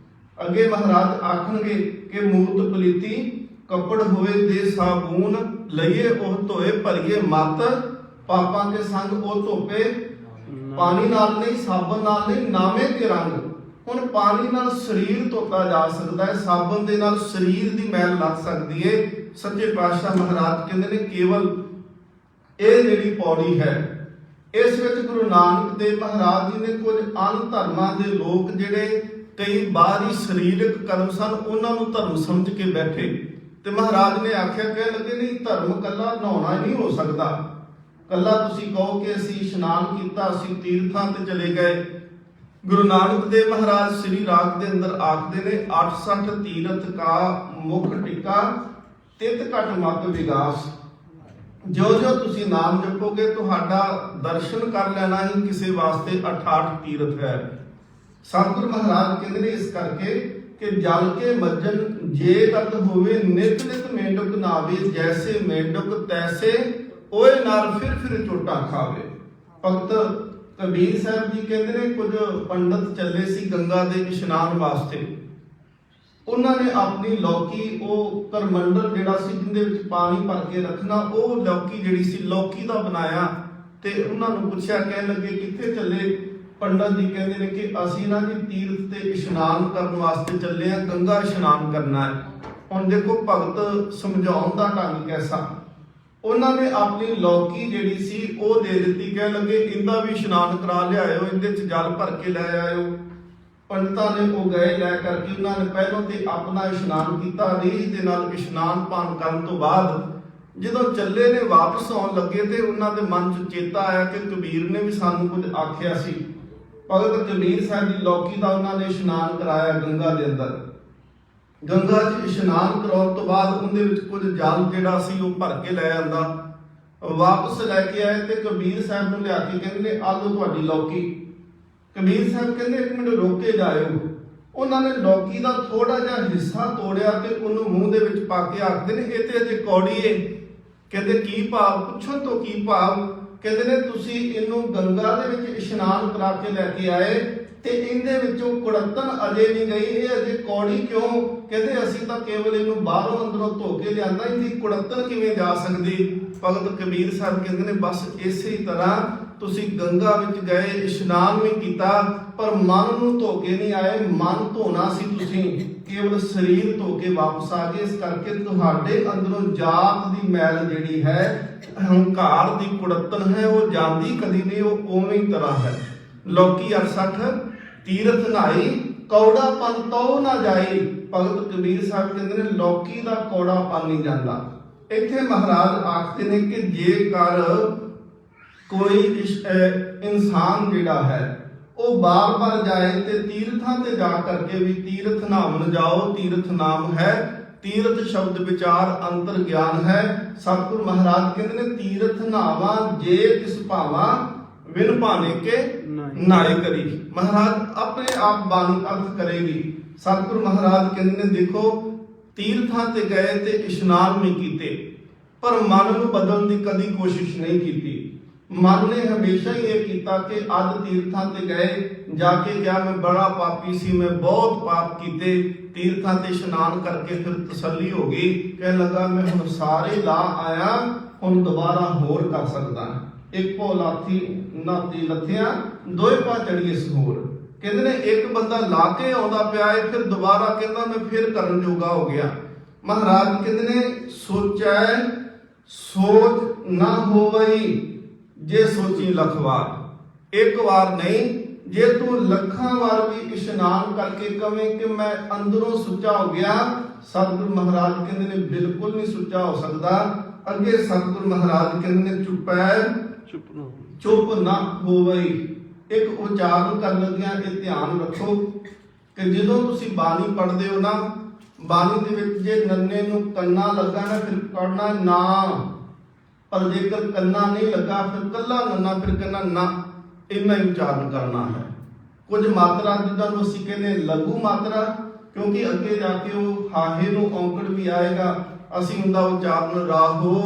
ਅੱਗੇ ਮਹਾਰਾਜ ਆਖਣਗੇ ਕਿ ਮੂਰਤ ਪਲੀਤੀ ਕੱਪੜ ਹੋਏ ਦੇ ਸਾਬੂਨ ਲਈਏ ਉਹ ਧੋਏ ਭਰੀਏ ਮਤ। ਪਾਪਾਂ ਕੇ ਸੰਗ ਉਹ ਧੋਪੇ ਪਾਣੀ ਨਾਲ ਨਹੀਂ, ਸਾਬਣ ਨਾਲ ਨਹੀਂ, ਨਾਵੇਂ ਕੇ ਰੰਗ। ਹੁਣ ਪਾਣੀ ਨਾਲ ਸਰੀਰ ਧੋਤਾ ਜਾ ਸਕਦਾ ਹੈ, ਸਾਬਣ ਦੇ ਨਾਲ ਸਰੀਰ ਦੀ ਮੈਲ ਲੱਥ ਸਕਦੀ ਹੈ। ਸੱਚੇ ਪਾਤਸ਼ਾਹ ਮਹਾਰਾਜ ਕਹਿੰਦੇ ਨੇ ਕੇਵਲ ਇਹ ਜਿਹੜੀ ਪੌੜੀ ਹੈ, ਇਸ ਵਿੱਚ ਗੁਰੂ ਨਾਨਕ ਦੇਵ ਮਹਾਰਾਜ ਜੀ ਨੇ ਕੁਝ ਅਨ ਧਰਮਾਂ ਦੇ ਲੋਕ ਜਿਹੜੇ ਕਈ ਬਾਹਰੀ ਸਰੀਰਕ ਕਰਮ ਸਨ, ਉਹਨਾਂ ਨੂੰ ਧਰਮ ਸਮਝ ਕੇ ਬੈਠੇ। ਤੇ ਮਹਾਰਾਜ ਨੇ ਆਖਿਆ, ਕਹਿ ਲੱਗੇ ਨਹੀਂ ਧਰਮ ਕੱਲਾ ਨਹਾਉਣਾ ਹੀ ਨਹੀਂ ਹੋ ਸਕਦਾ। ਕੱਲਾ ਤੁਸੀਂ ਕਹੋ ਕਿ ਅਸੀਂ ਇਸ਼ਨਾਨ ਕੀਤਾ, ਅਸੀਂ ਤੀਰਥਾਂ ਤੇ ਚਲੇ ਗਏ। ਗੁਰੂ ਨਾਨਕ ਦੇਵ ਮਹਾਰਾਜ ਸ੍ਰੀ ਰਾਗ ਦੇ ਅੰਦਰ ਆਖਦੇ ਨੇ 68 ਤੀਰਥ ਕਾ ਮੁਖ ਟਿਕਾ ਤਿਤ ਘਟ ਮਤ ਵਿਗਾਸ। ਜੋ ਤੁਸੀਂ ਨਾਮ ਜਪੋਗੇ ਤੁਹਾਡਾ ਦਰਸ਼ਨ ਕਰ ਲੈਣਾ ਹੀ ਕਿਸੇ ਵਾਸਤੇ 68 ਤੀਰਥ ਹੈ। ਸਤਿਗੁਰੂ ਮਹਾਰਾਜ ਕਹਿੰਦੇ ਨੇ ਇਸ ਕਰਕੇ ਕਿ ਜਲ ਕੇ ਮੱਜਨ ਜੇ ਤਤ ਹੋਵੇ ਨਿਤ ਨਿਤ ਮੇਂਢਕ ਨਾਵੇ। ਜੈਸੇ ਮੇਂਢਕ ਤੈਸੇ ਓਏ ਨਰ ਫਿਰ ਚੋਟਾ ਖਾਵੇ। ਭਗਤ ਕਬੀਰ ਸਾਹਿਬ ਜੀ ਕਹਿੰਦੇ ਨੇ ਕੁਝ ਪੰਡਤ ਚੱਲੇ ਸੀ ਗੰਗਾ ਦੇ ਇਸ਼ਨਾਨ ਵਾਸਤੇ। ਉਹਨਾਂ ਨੇ ਆਪਣੀ ਲੌਕੀ, ਉਹ ਕਰਮੰਡਲ ਜਿਹੜਾ ਸੀ ਜਿਹਦੇ ਵਿੱਚ ਪਾਣੀ ਭਰ ਕੇ ਰੱਖਣਾ, ਉਹ ਲੌਕੀ ਜਿਹੜੀ ਸੀ ਲੌਕੀ ਦਾ ਬਣਾਇਆ ਤੇ ਉਹਨਾਂ ਨੂੰ ਪੁੱਛਿਆ, ਕਹਿਣ ਲੱਗੇ ਕਿੱਥੇ ਚੱਲੇ? ਪੰਡਤ ਜੀ ਕਹਿੰਦੇ ਨੇ ਕਿ ਅਸੀਂ ਨਾ ਜੀ ਤੀਰਥ ਤੇ ਇਸ਼ਨਾਨ ਕਰਨ ਵਾਸਤੇ ਚੱਲੇ ਆ, ਗੰਗਾ ਇਸ਼ਨਾਨ ਕਰਨਾ ਹੈ। ਹੁਣ ਦੇਖੋ ਭਗਤ ਸਮਝਾਉਣ ਦਾ ਢੰਗ ਕੈਸਾ। ਉਹਨਾਂ ਨੇ ਆਪਣੀ ਲੌਕੀ ਜਿਹੜੀ ਸੀ ਉਹ ਦੇ ਦਿੱਤੀ, ਕਹਿਣ ਲੱਗੇ ਇਹਦਾ ਵੀ ਇਸ਼ਨਾਨ ਕਰਾ ਲਿਆਇਓ, ਇਹਦੇ ਚ ਜਲ ਭਰ ਕੇ ਲੈ ਆਇਓ। ਪੰਡਤਾਂ ਨੇ ਉਹ ਗਏ, ਲੈ ਕਰਕੇ ਉਹਨਾਂ ਨੇ ਪਹਿਲਾਂ ਤੇ ਆਪਣਾ ਇਸ਼ਨਾਨ ਕੀਤਾ। ਰੀਝ ਦੇ ਨਾਲ ਇਸ਼ਨਾਨ ਪਾਨ ਕਰਨ ਤੋਂ ਬਾਅਦ ਜਦੋਂ ਚੱਲੇ ਨੇ ਵਾਪਸ ਆਉਣ ਲੱਗੇ ਤੇ ਉਹਨਾਂ ਦੇ ਮਨ ਚ ਚੇਤਾ ਆਇਆ ਕਿ ਕਬੀਰ ਨੇ ਵੀ ਸਾਨੂੰ ਕੁਝ ਆਖਿਆ ਸੀ। ਭਗਤ ਕਬੀਰ ਸਾਹਿਬ ਦੀ ਲੌਕੀ ਦਾ ਉਹਨਾਂ ਨੇ ਇਸ਼ਨਾਨ ਕਰਾਇਆ ਗੰਗਾ ਦੇ ਅੰਦਰ। ਗੰਗਾ 'ਚ ਇਸ਼ਨਾਨ ਕਰਾਉਣ ਤੋਂ ਬਾਅਦ ਉਹਦੇ ਵਿੱਚ ਕੁਝ ਜਲ ਜਿਹੜਾ ਸੀ ਉਹ ਭਰ ਕੇ ਲੈ ਆਂਦਾ, ਵਾਪਸ ਲੈ ਕੇ ਆਏ ਤੇ ਕਬੀਰ ਸਾਹਿਬ ਨੂੰ ਲਿਆ ਕੇ ਕਹਿੰਦੇ ਨੇ ਆਹ ਲਓ ਤੁਹਾਡੀ ਲੌਕੀ। ਕਬੀਰ ਸਾਹਿਬ ਕਹਿੰਦੇ ਇੱਕ ਮਿੰਟ ਰੁਕ ਕੇ ਜਾਇਓ। ਉਹਨਾਂ ਨੇ ਲੌਕੀ ਦਾ ਥੋੜਾ ਜਿਹਾ ਹਿੱਸਾ ਤੋੜਿਆ ਤੇ ਉਹਨੂੰ ਮੂੰਹ ਦੇ ਵਿੱਚ ਪਾ ਕੇ ਆਖਦੇ ਨੇ ਇਹ ਤੇ ਅਜੇ ਕੌੜੀ ਏ। ਕਹਿੰਦੇ ਕੀ ਭਾਵ? ਪੁੱਛਣ ਤੋਂ ਕੀ ਭਾਵ? ਕਹਿੰਦੇ ਨੇ ਤੁਸੀਂ ਇਹਨੂੰ ਗੰਗਾ ਦੇ ਵਿੱਚ ਇਸ਼ਨਾਨ ਕਰਾ ਕੇ ਲੈ ਕੇ ਆਏ ਤੇ ਇਹਦੇ ਵਿੱਚੋਂ ਕੁੜੱਤਣ ਅਜੇ ਨਹੀਂ ਗਈ, ਇਹ ਅਜੇ ਕੌੜੀ ਕਿਉਂ? ਕਹਿੰਦੇ ਅਸੀਂ ਤਾਂ ਕੇਵਲ ਇਹਨੂੰ ਬਾਹਰੋਂ ਅੰਦਰੋਂ ਧੋ ਕੇ ਲਿਆਂਦਾ, ਇਹਦੀ ਕੁੜੱਤਣ ਕਿਵੇਂ ਜਾ ਸਕਦੀ? ਭਗਤ ਕਬੀਰ ਸਾਹਿਬ ਕਹਿੰਦੇ ਨੇ ਬਸ ਇਸੇ ਤਰ੍ਹਾਂ ਤੁਸੀਂ ਗੰਗਾ ਵਿੱਚ ਗਏ, ਇਸ਼ਨਾਨ ਵੀ ਕੀਤਾ, ਪਰ ਮਨ ਨੂੰ ਧੋ ਕੇ ਨਹੀਂ ਆਏ। ਮਨ ਧੋਣਾ ਸੀ ਤੁਸੀਂ, ਕੇਵਲ ਸਰੀਰ ਧੋ ਕੇ ਵਾਪਸ ਆ ਗਏ। ਇਸ ਕਰਕੇ ਤੁਹਾਡੇ ਅੰਦਰੋਂ ਜਾਤ ਦੀ ਮੈਲ ਜਿਹੜੀ ਹੈ, ਹੰਕਾਰ ਦੀ ਕੁੜੱਤਣ ਹੈ, ਉਹ ਜਾਂਦੀ ਕਦੀ ਨਹੀਂ, ਉਹ ਉਵੇਂ ਹੀ ਤਰ੍ਹਾਂ ਹੈ। ਲੋਕੀ 68 ਤੀਰਥ ਨਹਾਈ ਕੌੜਾ ਪਨ ਤਉ ਨਾ ਜਾਈ। ਭਗਤ ਕਬੀਰ ਸਾਹਿਬ ਕਹਿੰਦੇ ਨੇ ਲੌਕੀ ਦਾ ਕੌੜਾ ਪਨ ਨਹੀਂ ਜਾਂਦਾ। ਇੱਥੇ ਮਹਾਰਾਜ ਆਖਦੇ ਨੇ ਕਿ ਜੇਕਰ ਕੋਈ ਇਨਸਾਨ ਜਿਹੜਾ ਹੈ ਉਹ ਬਾਰ-ਬਾਰ ਜਾਏ ਤੇ ਤੀਰਥਾਂ ਤੇ ਜਾ ਕਰਕੇ ਵੀ ਤੀਰਥ ਨਾਮਨ ਜਾਓ, ਤੀਰਥ ਨਾਮ ਹੈ, ਤੀਰਥ ਸ਼ਬਦ ਵਿਚਾਰ ਅੰਤਰ ਗਿਆਨ ਹੈ। ਸਤਿਗੁਰ ਮਹਾਰਾਜ ਕਹਿੰਦੇ ਨੇ ਤੀਰਥ ਨਾਵਾ ਜੇ ਤਿਸ ਭਾਵਾ ਵਿਨ ਭਾਣੇ ਕੇ ਨਾਏ ਕਰੀ। ਮਹਾਰਾਜ ਆਪਣੇ ਆਪ ਬਾਣੀ ਅਰਥ ਕਰੇਗੀ। ਸਤਿਗੁਰ ਮਹਾਰਾਜ ਕਹਿੰਦੇ ਨੇ ਦੇਖੋ ਤੀਰਥਾਂ ਤੇ ਗਏ ਤੇ ਇਸ਼ਨਾਨ ਵੀ ਕੀਤੇ, ਪਰ ਮਨ ਨੂੰ ਬਦਲਣ ਦੀ ਕਦੀ ਕੋਸ਼ਿਸ਼ ਨਹੀਂ ਕੀਤੀ। ਮਨ ਨੇ ਹਮੇਸ਼ਾ ਹੀ ਇਹ ਕੀਤਾ ਕਿ ਅੱਜ ਤੀਰਥਾਂ ਤੇ ਗਏ, ਜਾ ਕੇ ਕਿਹਾ ਮੈਂ ਬੜਾ ਪਾਪੀ ਸੀ, ਮੈਂ ਬਹੁਤ ਪਾਪ ਕੀਤੇ। ਤੀਰਥਾਂ ਤੇ ਇਸ਼ਨਾਨ ਕਰਕੇ ਫਿਰ ਤਸੱਲੀ ਹੋ ਗਈ, ਕਹਿਣ ਲੱਗਾ ਮੈਂ ਹੁਣ ਸਾਰੇ ਲਾ ਆਇਆ, ਹੁਣ ਦੁਬਾਰਾ ਹੋਰ ਕਰ ਸਕਦਾ। ਇੱਕੋ ਲਾਥੀ ਨਾਤੀ ਲੱਥਿਆ ਦੋਏ ਪਾ ਚੜੀਏ ਸਹੋਰ। ਕਹਿੰਦੇ ਨੇ ਇੱਕ ਬੰਦਾ ਲਾ ਕੇ ਆਉਂਦਾ ਪਿਆ ਹੈ, ਫਿਰ ਦੁਬਾਰਾ ਕਹਿੰਦਾ ਮੈਂ ਫਿਰ ਕਰਨ ਜੋਗਾ ਹੋ ਗਿਆ। ਮਹਾਰਾਜ ਕਹਿੰਦੇ ਨੇ ਸੋਚੈ ਸੋਚ ਨਾ ਹੋਵਈ ਜੇ ਸੋਚੀ ਲੱਖ ਵਾਰ। ਇੱਕ ਵਾਰ ਨਹੀਂ, ਜੇ ਤੂੰ ਲੱਖਾਂ ਵਾਰ ਵੀ ਇਸ਼ਨਾਨ ਕਰਕੇ ਕਵੇਂ ਕਿ ਮੈਂ ਅੰਦਰੋਂ ਸੁੱਚਾ ਹੋ ਗਿਆ, ਸਤਿਗੁਰ ਮਹਾਰਾਜ ਕਹਿੰਦੇ ਨੇ ਬਿਲਕੁਲ ਨਹੀਂ ਸੁੱਚਾ ਹੋ ਸਕਦਾ। ਅੱਗੇ ਸਤਿਗੁਰ ਮਹਾਰਾਜ ਕਹਿੰਦੇ ਨੇ ਚੁੱਪ ਨਾ ਹੋਵਈ। ਇੱਕ ਉਚਾਰਨ ਕਰਨ ਲੱਗਿਆਂ ਇਹ ਧਿਆਨ ਰੱਖੋ ਕਿ ਜਦੋਂ ਤੁਸੀਂ ਬਾਣੀ ਪੜ੍ਹਦੇ ਹੋ ਨਾ, ਬਾਣੀ ਦੇ ਵਿੱਚ ਜੇ ਨੰਨੇ ਨੂੰ ਕੰਨਾ ਲੱਗਾ ਨਾ ਫਿਰ ਪੜ੍ਹਨਾ ਨਾ, ਪਰ ਜੇਕਰ ਕੰਨਾ ਨਹੀਂ ਲੱਗਾ ਫਿਰ ਕੱਲਾ ਨੰਨਾ ਫਿਰ ਕੰਨਾ ਨਾ, ਇੰਨਾ ਹੀ ਉਚਾਰਨ ਕਰਨਾ ਹੈ। ਕੁਝ ਮਾਤਰਾ ਜਿੱਦਾਂ ਨੂੰ ਅਸੀਂ ਕਹਿੰਦੇ ਲਘੂ ਮਾਤਰਾ, ਕਿਉਂਕਿ ਅੱਗੇ ਜਾ ਕੇ ਉਹ ਹਾਹੇ ਨੂੰ ਔਂਕੜ ਵੀ ਆਏਗਾ, ਅਸੀਂ ਉਹਦਾ ਉਚਾਰਨ ਰਾਹੋ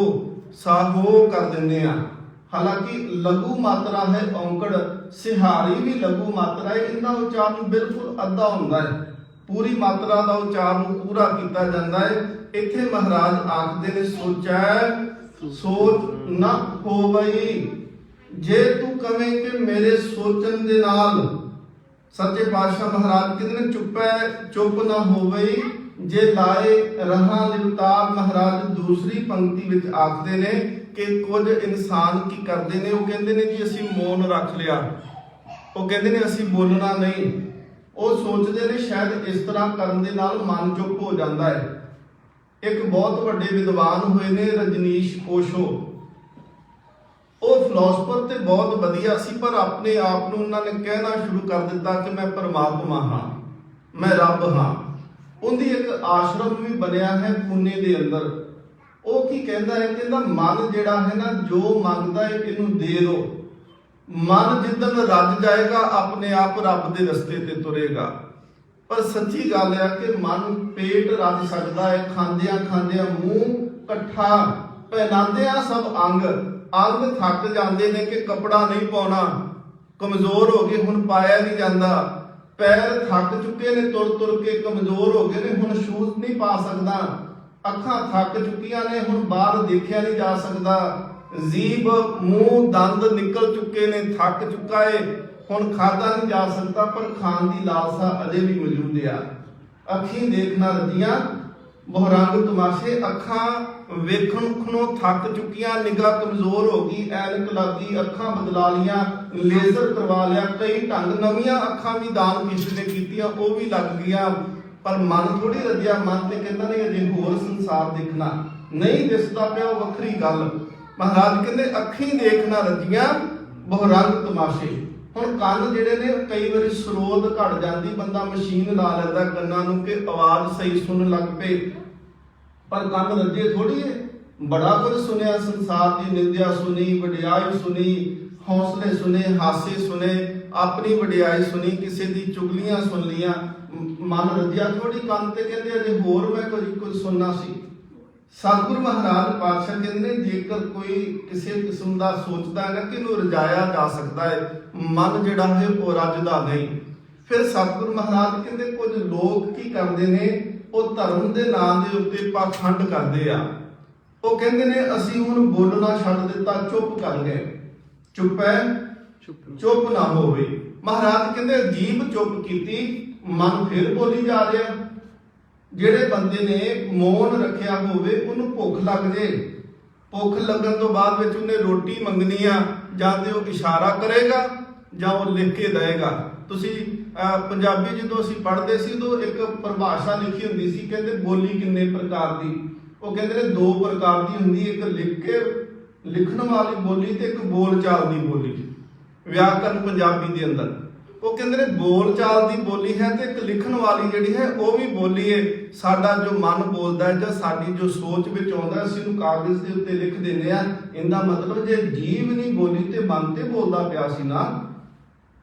ਸਾਹੋ ਕਰ ਦਿੰਦੇ ਆ। ਹਾਲਾਂਕਿ ਲਘੂ ਮਾਤਰਾ ਹੈ ਔਂਕੜ, ਸਿਹਾਰੀ ਵੀ ਲਘੂ ਮਾਤਰਾ ਹੈ, ਇਹਦਾ ਉਚਾਰਨ ਬਿਲਕੁਲ ਅੱਧਾ ਹੁੰਦਾ ਹੈ। ਪੂਰੀ ਮਾਤਰਾ ਦਾ ਉਚਾਰਨ ਪੂਰਾ ਕੀਤਾ ਜਾਂਦਾ ਹੈ। ਇੱਥੇ ਮਹਾਰਾਜ ਆਖਦੇ ਨੇ ਸੋਚੈ ਸੋਚ ਨਾ ਹੋਵਈ। ਜੇ ਤੂੰ ਕਵੇਂ ਕਿ ਮੇਰੇ ਸੋਚਣ ਦੇ ਨਾਲ, ਸੱਚੇ ਪਾਤਸ਼ਾਹ ਮਹਾਰਾਜ ਕਹਿੰਦੇ ਨੇ ਚੁੱਪ ਨਾ ਹੋਵਈ ਜੇ ਲਾਏ ਰਹਾ ਲਿਵਤਾਰ। ਮਹਾਰਾਜ ਦੂਸਰੀ ਪੰਕਤੀ ਵਿੱਚ ਆਖਦੇ ਨੇ ਕਿ ਕੁਝ ਇਨਸਾਨ ਕੀ ਕਰਦੇ ਨੇ, ਉਹ ਕਹਿੰਦੇ ਨੇ ਜੀ ਅਸੀਂ ਮੌਨ ਰੱਖ ਲਿਆ, ਉਹ ਕਹਿੰਦੇ ਨੇ ਅਸੀਂ ਬੋਲਣਾ ਨਹੀਂ। ਉਹ ਸੋਚਦੇ ਨੇ ਸ਼ਾਇਦ ਇਸ ਤਰ੍ਹਾਂ ਕਰਨ ਦੇ ਨਾਲ ਮਨ ਚੁੱਪ ਹੋ ਜਾਂਦਾ ਹੈ। ਇੱਕ ਬਹੁਤ ਵੱਡੇ ਵਿਦਵਾਨ ਹੋਏ ਨੇ ਰਜਨੀਸ਼ ਓਸ਼ੋ। ਉਹ ਫਿਲਾਸਫਰ ਤੇ ਬਹੁਤ ਵਧੀਆ ਸੀ, ਪਰ ਆਪਣੇ ਆਪ ਨੂੰ ਉਹਨਾਂ ਨੇ ਕਹਿਣਾ ਸ਼ੁਰੂ ਕਰ ਦਿੱਤਾ ਕਿ ਮੈਂ ਪਰਮਾਤਮਾ ਹਾਂ, ਮੈਂ ਰੱਬ ਹਾਂ। ਉਹਦੀ ਇੱਕ ਆਸ਼ਰਮ ਵੀ ਬਣਿਆ ਹੈ ਪੂਨੇ ਦੇ ਅੰਦਰ। ਉਹ ਕੀ ਕਹਿੰਦਾ ਹੈ, ਕਹਿੰਦਾ ਮਨ ਜਿਹੜਾ ਹੈ ਨਾ, ਜੋ ਮੰਗਦਾ ਹੈ ਇਹਨੂੰ ਦੇ ਦਿਓ। ਮਨ ਜਿੱਦਣ ਰੱਜ ਜਾਏਗਾ ਆਪਣੇ ਆਪ ਰੱਬ ਦੇ ਰਸਤੇ ਤੇ ਤੁਰੇਗਾ। ਪਰ ਸੱਚੀ ਗੱਲ ਹੈ ਕਿ ਮਨ ਪੇਟ ਰੱਜ ਸਕਦਾ ਹੈ, ਖਾਂਦਿਆਂ ਖਾਂਦਿਆਂ ਮੂੰਹ ਇਕੱਠਾ, ਪਹਿਨਾਉਂਦਿਆਂ ਸਭ ਅੰਗ ਥੱਕ ਜਾਂਦੇ ਨੇ ਕਿ ਕੱਪੜਾ ਨਹੀਂ ਪਾਉਣਾ, ਕਮਜ਼ੋਰ ਹੋ ਗਏ, ਹੁਣ ਪਾਇਆ ਨਹੀਂ ਜਾਂਦਾ। ਪੈਰ ਥੱਕ ਚੁੱਕੇ ਨੇ, ਤੁਰ ਤੁਰ ਕੇ ਕਮਜ਼ੋਰ ਹੋ ਗਏ ਨੇ, ਹੁਣ ਸ਼ੂਜ਼ ਨਹੀਂ ਪਾ ਸਕਦਾ। ਅੱਖਾਂ ਥੱਕ ਚੁੱਕੀਆਂ ਨੇ, ਹੁਣ ਬਾਹਰ ਦੇਖਿਆ ਨਹੀਂ ਜਾ ਸਕਦਾ। ਜੀਭ, ਮੂੰਹ, ਦੰਦ ਨਿਕਲ ਚੁੱਕੇ ਨੇ, ਥੱਕ ਚੁੱਕਾ ਏ, ਹੁਣ ਖਾਧਾ ਨਹੀਂ ਜਾ ਸਕਦਾ, ਪਰ ਖਾਣ ਦੀ ਲਾਲਸਾ ਅਜੇ ਵੀ ਮੌਜੂਦ ਆ। ਅੱਖੀਂ ਦੇਖਣਾ ਰੱਜੀਆਂ ਬਹੁਰੰਗ ਤਮਾਸ਼ੇ, ਅੱਖਾਂ ਵੇਖਣ ਖਣੋਂ ਥੱਕ ਚੁੱਕੀਆਂ, ਨਿਗਾਹ ਕਮਜ਼ੋਰ ਹੋ ਗਈ, ਐਨਕ ਲੱਗੀ, ਅੱਖਾਂ ਬਦਲਾ ਲੀਆਂ, ਲੇਜ਼ਰ ਕਰਵਾ ਲਿਆ, ਕਈ ਢੰਗ ਨਵੀਆਂ ਅੱਖਾਂ ਵੀ ਦਾਨ ਕਿਸੇ ਨੇ ਕੀਤੀਆਂ, ਉਹ ਵੀ ਲੱਗ ਗਈਆਂ, ਪਰ ਮਨ ਥੋੜੀ ਰੱਜਿਆ। ਮਨ ਤੇ ਕਹਿੰਦਾ ਨਹੀਂ ਅਜੇ ਹੋਰ ਸੰਸਾਰ ਦੇਖਣਾ, ਨਹੀਂ ਦਿਸਦਾ ਪਿਆ, ਉਹ ਵੱਖਰੀ ਗੱਲ। ਮਹਾਰਾਜ ਕਹਿੰਦੇ ਅੱਖੀਂ ਦੇਖਣਾ ਰੱਜੀਆਂ ਬਹੁਰੰਗ ਤਮਾਸ਼ੇ। ਹੁਣ ਕੰਨ ਜਿਹੜੇ ਨੇ ਕਈ ਵਾਰੀ ਸਰੋਤ ਘਟ ਜਾਂਦੀ, ਬੰਦਾ ਮਸ਼ੀਨ ਲਾ ਲੈਂਦਾ ਕੰਨਾਂ ਨੂੰ ਕਿ ਆਵਾਜ਼ ਸਹੀ ਸੁਣਨ ਲੱਗ ਪਏ, ਪਰ ਕੰਨ ਰੱਜੇ ਥੋੜੀ ਏ। ਬੜਾ ਕੁਝ ਸੁਣਿਆ, ਸੰਸਾਰ ਦੀ ਨਿੰਦਿਆ ਸੁਣੀ, ਵਡਿਆਈ ਸੁਣੀ, ਹੌਸਲੇ ਸੁਣੇ, ਹਾਸੇ ਸੁਣੇ, ਆਪਣੀ ਵਡਿਆਈ ਸੁਣੀ, ਕਿਸੇ ਦੀ ਚੁਗਲੀਆਂ ਸੁਣ ਲੀਆਂ, ਮਨ ਰੱਜਿਆ ਥੋੜੀ। ਕੰਨ ਤੇ ਕਹਿੰਦੇ ਅਜੇ ਹੋਰ ਮੈਂ ਕੁਝ ਸੁਣਨਾ ਸੀ। ਸਤਿਗੁਰੂ ਮਹਾਰਾਜ ਪਾਤਸ਼ਾਹ ਕਹਿੰਦੇ ਨੇ ਜੇਕਰ ਕੋਈ ਕਿਸੇ ਕਿਸਮ ਦਾ ਸੋਚਦਾ ਹੈ ਨਾ ਕਿ ਇਹਨੂੰ ਰਜਾਇਆ ਜਾ ਸਕਦਾ ਹੈ, ਮਨ ਜਿਹੜਾ ਹੈ ਉਹ ਰੱਜਦਾ ਨਹੀਂ। ਫਿਰ ਸਤਿਗੁਰੂ ਮਹਾਰਾਜ ਕਹਿੰਦੇ ਕੁਝ ਲੋਕ ਕੀ ਕਰਦੇ ਨੇ, ਉਹ ਧਰਮ ਦੇ ਨਾਂ ਦੇ ਉੱਤੇ ਪਾਖੰਡ ਕਰਦੇ ਆ। ਉਹ ਕਹਿੰਦੇ ਨੇ ਅਸੀਂ ਹੁਣ ਬੋਲਣਾ ਛੱਡ ਦਿੱਤਾ, ਚੁੱਪ ਕਰ ਗਏ। ਚੁੱਪ ਹੈ, ਚੁੱਪ ਨਾ ਹੋਵੇ। ਮਹਾਰਾਜ ਕਹਿੰਦੇ ਜੀਭ ਚੁੱਪ ਕੀਤੀ, ਮਨ ਫਿਰ ਬੋਲੀ ਜਾ ਰਿਹਾ। ਜਿਹੜੇ ਬੰਦੇ ਨੇ ਮੌਨ ਰੱਖਿਆ ਹੋਵੇ, ਉਹਨੂੰ ਭੁੱਖ ਲੱਗ ਜੇ, ਭੁੱਖ ਲੱਗਣ ਤੋਂ ਬਾਅਦ ਵਿੱਚ ਉਹਨੇ ਰੋਟੀ ਮੰਗਣੀ ਆ, ਜਾਂ ਤੇ ਉਹ ਇਸ਼ਾਰਾ ਕਰੇਗਾ ਜਾਂ ਉਹ ਲਿਖ ਕੇ ਦੇਵੇਗਾ। ਤੁਸੀਂ ਪੰਜਾਬੀ ਜਦੋਂ ਅਸੀਂ ਪੜ੍ਹਦੇ ਸੀ ਤਾਂ ਇੱਕ ਪਰਿਭਾਸ਼ਾ ਲਿਖੀ ਹੁੰਦੀ ਸੀ, ਕਹਿੰਦੇ ਬੋਲੀ ਕਿੰਨੇ ਪ੍ਰਕਾਰ ਦੀ। ਉਹ ਕਹਿੰਦੇ ਨੇ ਦੋ ਪ੍ਰਕਾਰ ਦੀ ਹੁੰਦੀ, ਇੱਕ ਲਿਖ ਕੇ ਲਿਖਣ ਵਾਲੀ ਬੋਲੀ ਤੇ ਇੱਕ ਬੋਲਚਾਲ ਦੀ ਬੋਲੀ। ਵਿਆਕਰਨ ਪੰਜਾਬੀ ਦੇ ਅੰਦਰ ਉਹ ਕਹਿੰਦੇ ਨੇ ਬੋਲਚਾਲ ਦੀ ਬੋਲੀ ਹੈ ਤੇ ਇੱਕ ਲਿਖਣ ਵਾਲੀ ਜਿਹੜੀ ਹੈ ਉਹ ਵੀ ਬੋਲੀ ਹੈ। ਸਾਡਾ ਜੋ ਮਨ ਬੋਲਦਾ ਹੈ ਜਾਂ ਸਾਡੀ ਜੋ ਸੋਚ ਵਿੱਚ ਆਉਂਦਾ, ਅਸੀਂ ਉਹਨੂੰ ਕਾਗਜ਼ ਦੇ ਉੱਤੇ ਲਿਖ ਦਿੰਦੇ ਆ। ਇਹਦਾ ਮਤਲਬ ਜੇ ਜੀਭ ਨਹੀਂ ਬੋਲੀ ਤੇ ਮਨ ਤੇ ਬੋਲਦਾ ਪਿਆ ਸੀ ਨਾ।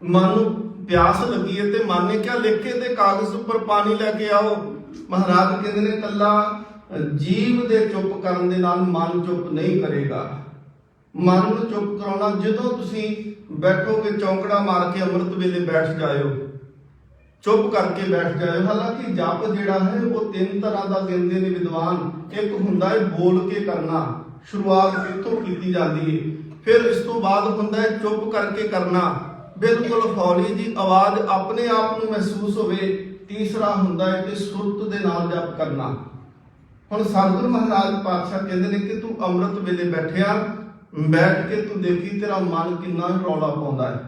ਮਨ ਨੂੰ ਪਿਆਸ ਲੱਗੀ ਹੈ ਤੇ ਮਨ ਨੇ ਕਿਹਾ ਲਿਖ ਕੇ ਤੇ ਕਾਗਜ਼ ਉੱਪਰ ਪਾਣੀ ਲੈ ਕੇ ਆਓ। ਮਹਾਰਾਜ ਕਹਿੰਦੇ ਨੇ ਕੱਲਾ ਜੀਭ ਦੇ ਚੁੱਪ ਕਰਨ ਦੇ ਨਾਲ ਮਨ ਚੁੱਪ ਨਹੀਂ ਕਰੇਗਾ। ਮਨ ਨੂੰ ਚੁੱਪ ਕਰਾਉਣਾ, ਜਦੋਂ ਤੁਸੀਂ ਬੈਠੋਗੇ ਚੌਂਕੜਾ ਮਾਰ ਕੇ ਅੰਮ੍ਰਿਤ ਵੇਲੇ ਬੈਠ ਜਾਇਓ, ਚੁੱਪ ਕਰਕੇ ਬੈਠ ਜਾਇਓ। ਹਾਲਾਂਕਿ ਜਪ ਜਿਹੜਾ ਹੈ ਉਹ ਤਿੰਨ ਤਰ੍ਹਾਂ ਦਾ ਕਹਿੰਦੇ ਨੇ ਵਿਦਵਾਨ। ਇੱਕ ਹੁੰਦਾ ਹੈ ਬੋਲ ਕੇ ਕਰਨਾ, ਸ਼ੁਰੂਆਤ ਕਿੱਥੋਂ ਕੀਤੀ ਜਾਂਦੀ ਹੈ। ਫਿਰ ਇਸ ਤੋਂ ਬਾਅਦ ਹੁੰਦਾ ਹੈ ਚੁੱਪ ਕਰਕੇ ਕਰਨਾ, ਬਿਲਕੁਲ ਹੌਲੀ ਜੀ ਆਵਾਜ਼ ਆਪਣੇ ਆਪ ਨੂੰ ਮਹਿਸੂਸ ਹੋਵੇ। ਤੀਸਰਾ ਹੁੰਦਾ ਹੈ ਕਿ ਸੁਰਤ ਦੇ ਨਾਲ ਜਪ ਕਰਨਾ। ਹੁਣ ਸਤਿਗੁਰੂ ਮਹਾਰਾਜ ਪਾਤਸ਼ਾਹ ਕਹਿੰਦੇ ਨੇ ਕਿ ਤੂੰ ਅੰਮ੍ਰਿਤ ਵੇਲੇ ਬੈਠਿਆ, ਬੈਠ ਕੇ ਤੂੰ ਦੇਖੀ ਤੇਰਾ ਮਨ ਕਿੰਨਾ ਰੌਲਾ ਪਾਉਂਦਾ ਹੈ।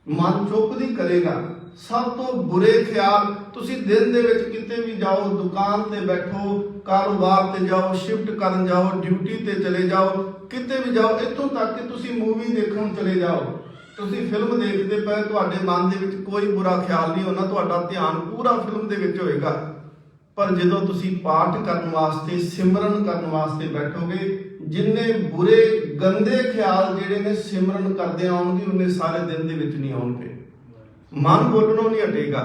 ਮਨ ਚੁੱਪ ਨਹੀਂ ਕਰੇਗਾ। ਸਭ ਤੋਂ ਬੁਰੇ ਖਿਆਲ, ਤੁਸੀਂ ਦਿਨ ਦੇ ਵਿੱਚ ਕਿਤੇ ਵੀ ਜਾਓ, ਦੁਕਾਨ ਤੇ ਬੈਠੋ, ਕਾਰੋਬਾਰ ਤੇ ਜਾਓ, ਸ਼ਿਫਟ ਕਰਨ ਜਾਓ, ਡਿਊਟੀ ਤੇ ਚਲੇ ਜਾਓ, ਕਿਤੇ ਵੀ ਜਾਓ, ਇੱਥੋਂ ਤੱਕ ਕਿ ਤੁਸੀਂ ਮੂਵੀ ਦੇਖਣ ਚਲੇ ਜਾਓ, ਤੁਸੀਂ ਫਿਲਮ ਦੇਖਦੇ ਪਏ, ਤੁਹਾਡੇ ਮਨ ਦੇ ਵਿੱਚ ਕੋਈ ਬੁਰਾ ਖਿਆਲ ਨਹੀਂ ਹੋਣਾ, ਤੁਹਾਡਾ ਧਿਆਨ ਪੂਰਾ ਫਿਲਮ ਦੇ ਵਿੱਚ ਹੋਏਗਾ। ਪਰ ਜਦੋਂ ਤੁਸੀਂ ਪਾਠ ਕਰਨ ਵਾਸਤੇ, ਸਿਮਰਨ ਕਰਨ ਵਾਸਤੇ ਬੈਠੋਗੇ, ਜਿੰਨੇ ਬੁਰੇ ਗੰਦੇ ਖਿਆਲ ਜਿਹੜੇ ਨੇ ਸਿਮਰਨ ਕਰਦੇ ਆਉਣਗੇ, ਉਹਨੇ ਸਾਰੇ ਦਿਨ ਦੇ ਵਿੱਚ ਨਹੀਂ ਆਉਣਗੇ। ਮਨ ਬੋਲਣੋਂ ਨਹੀਂ ਹਟੇਗਾ।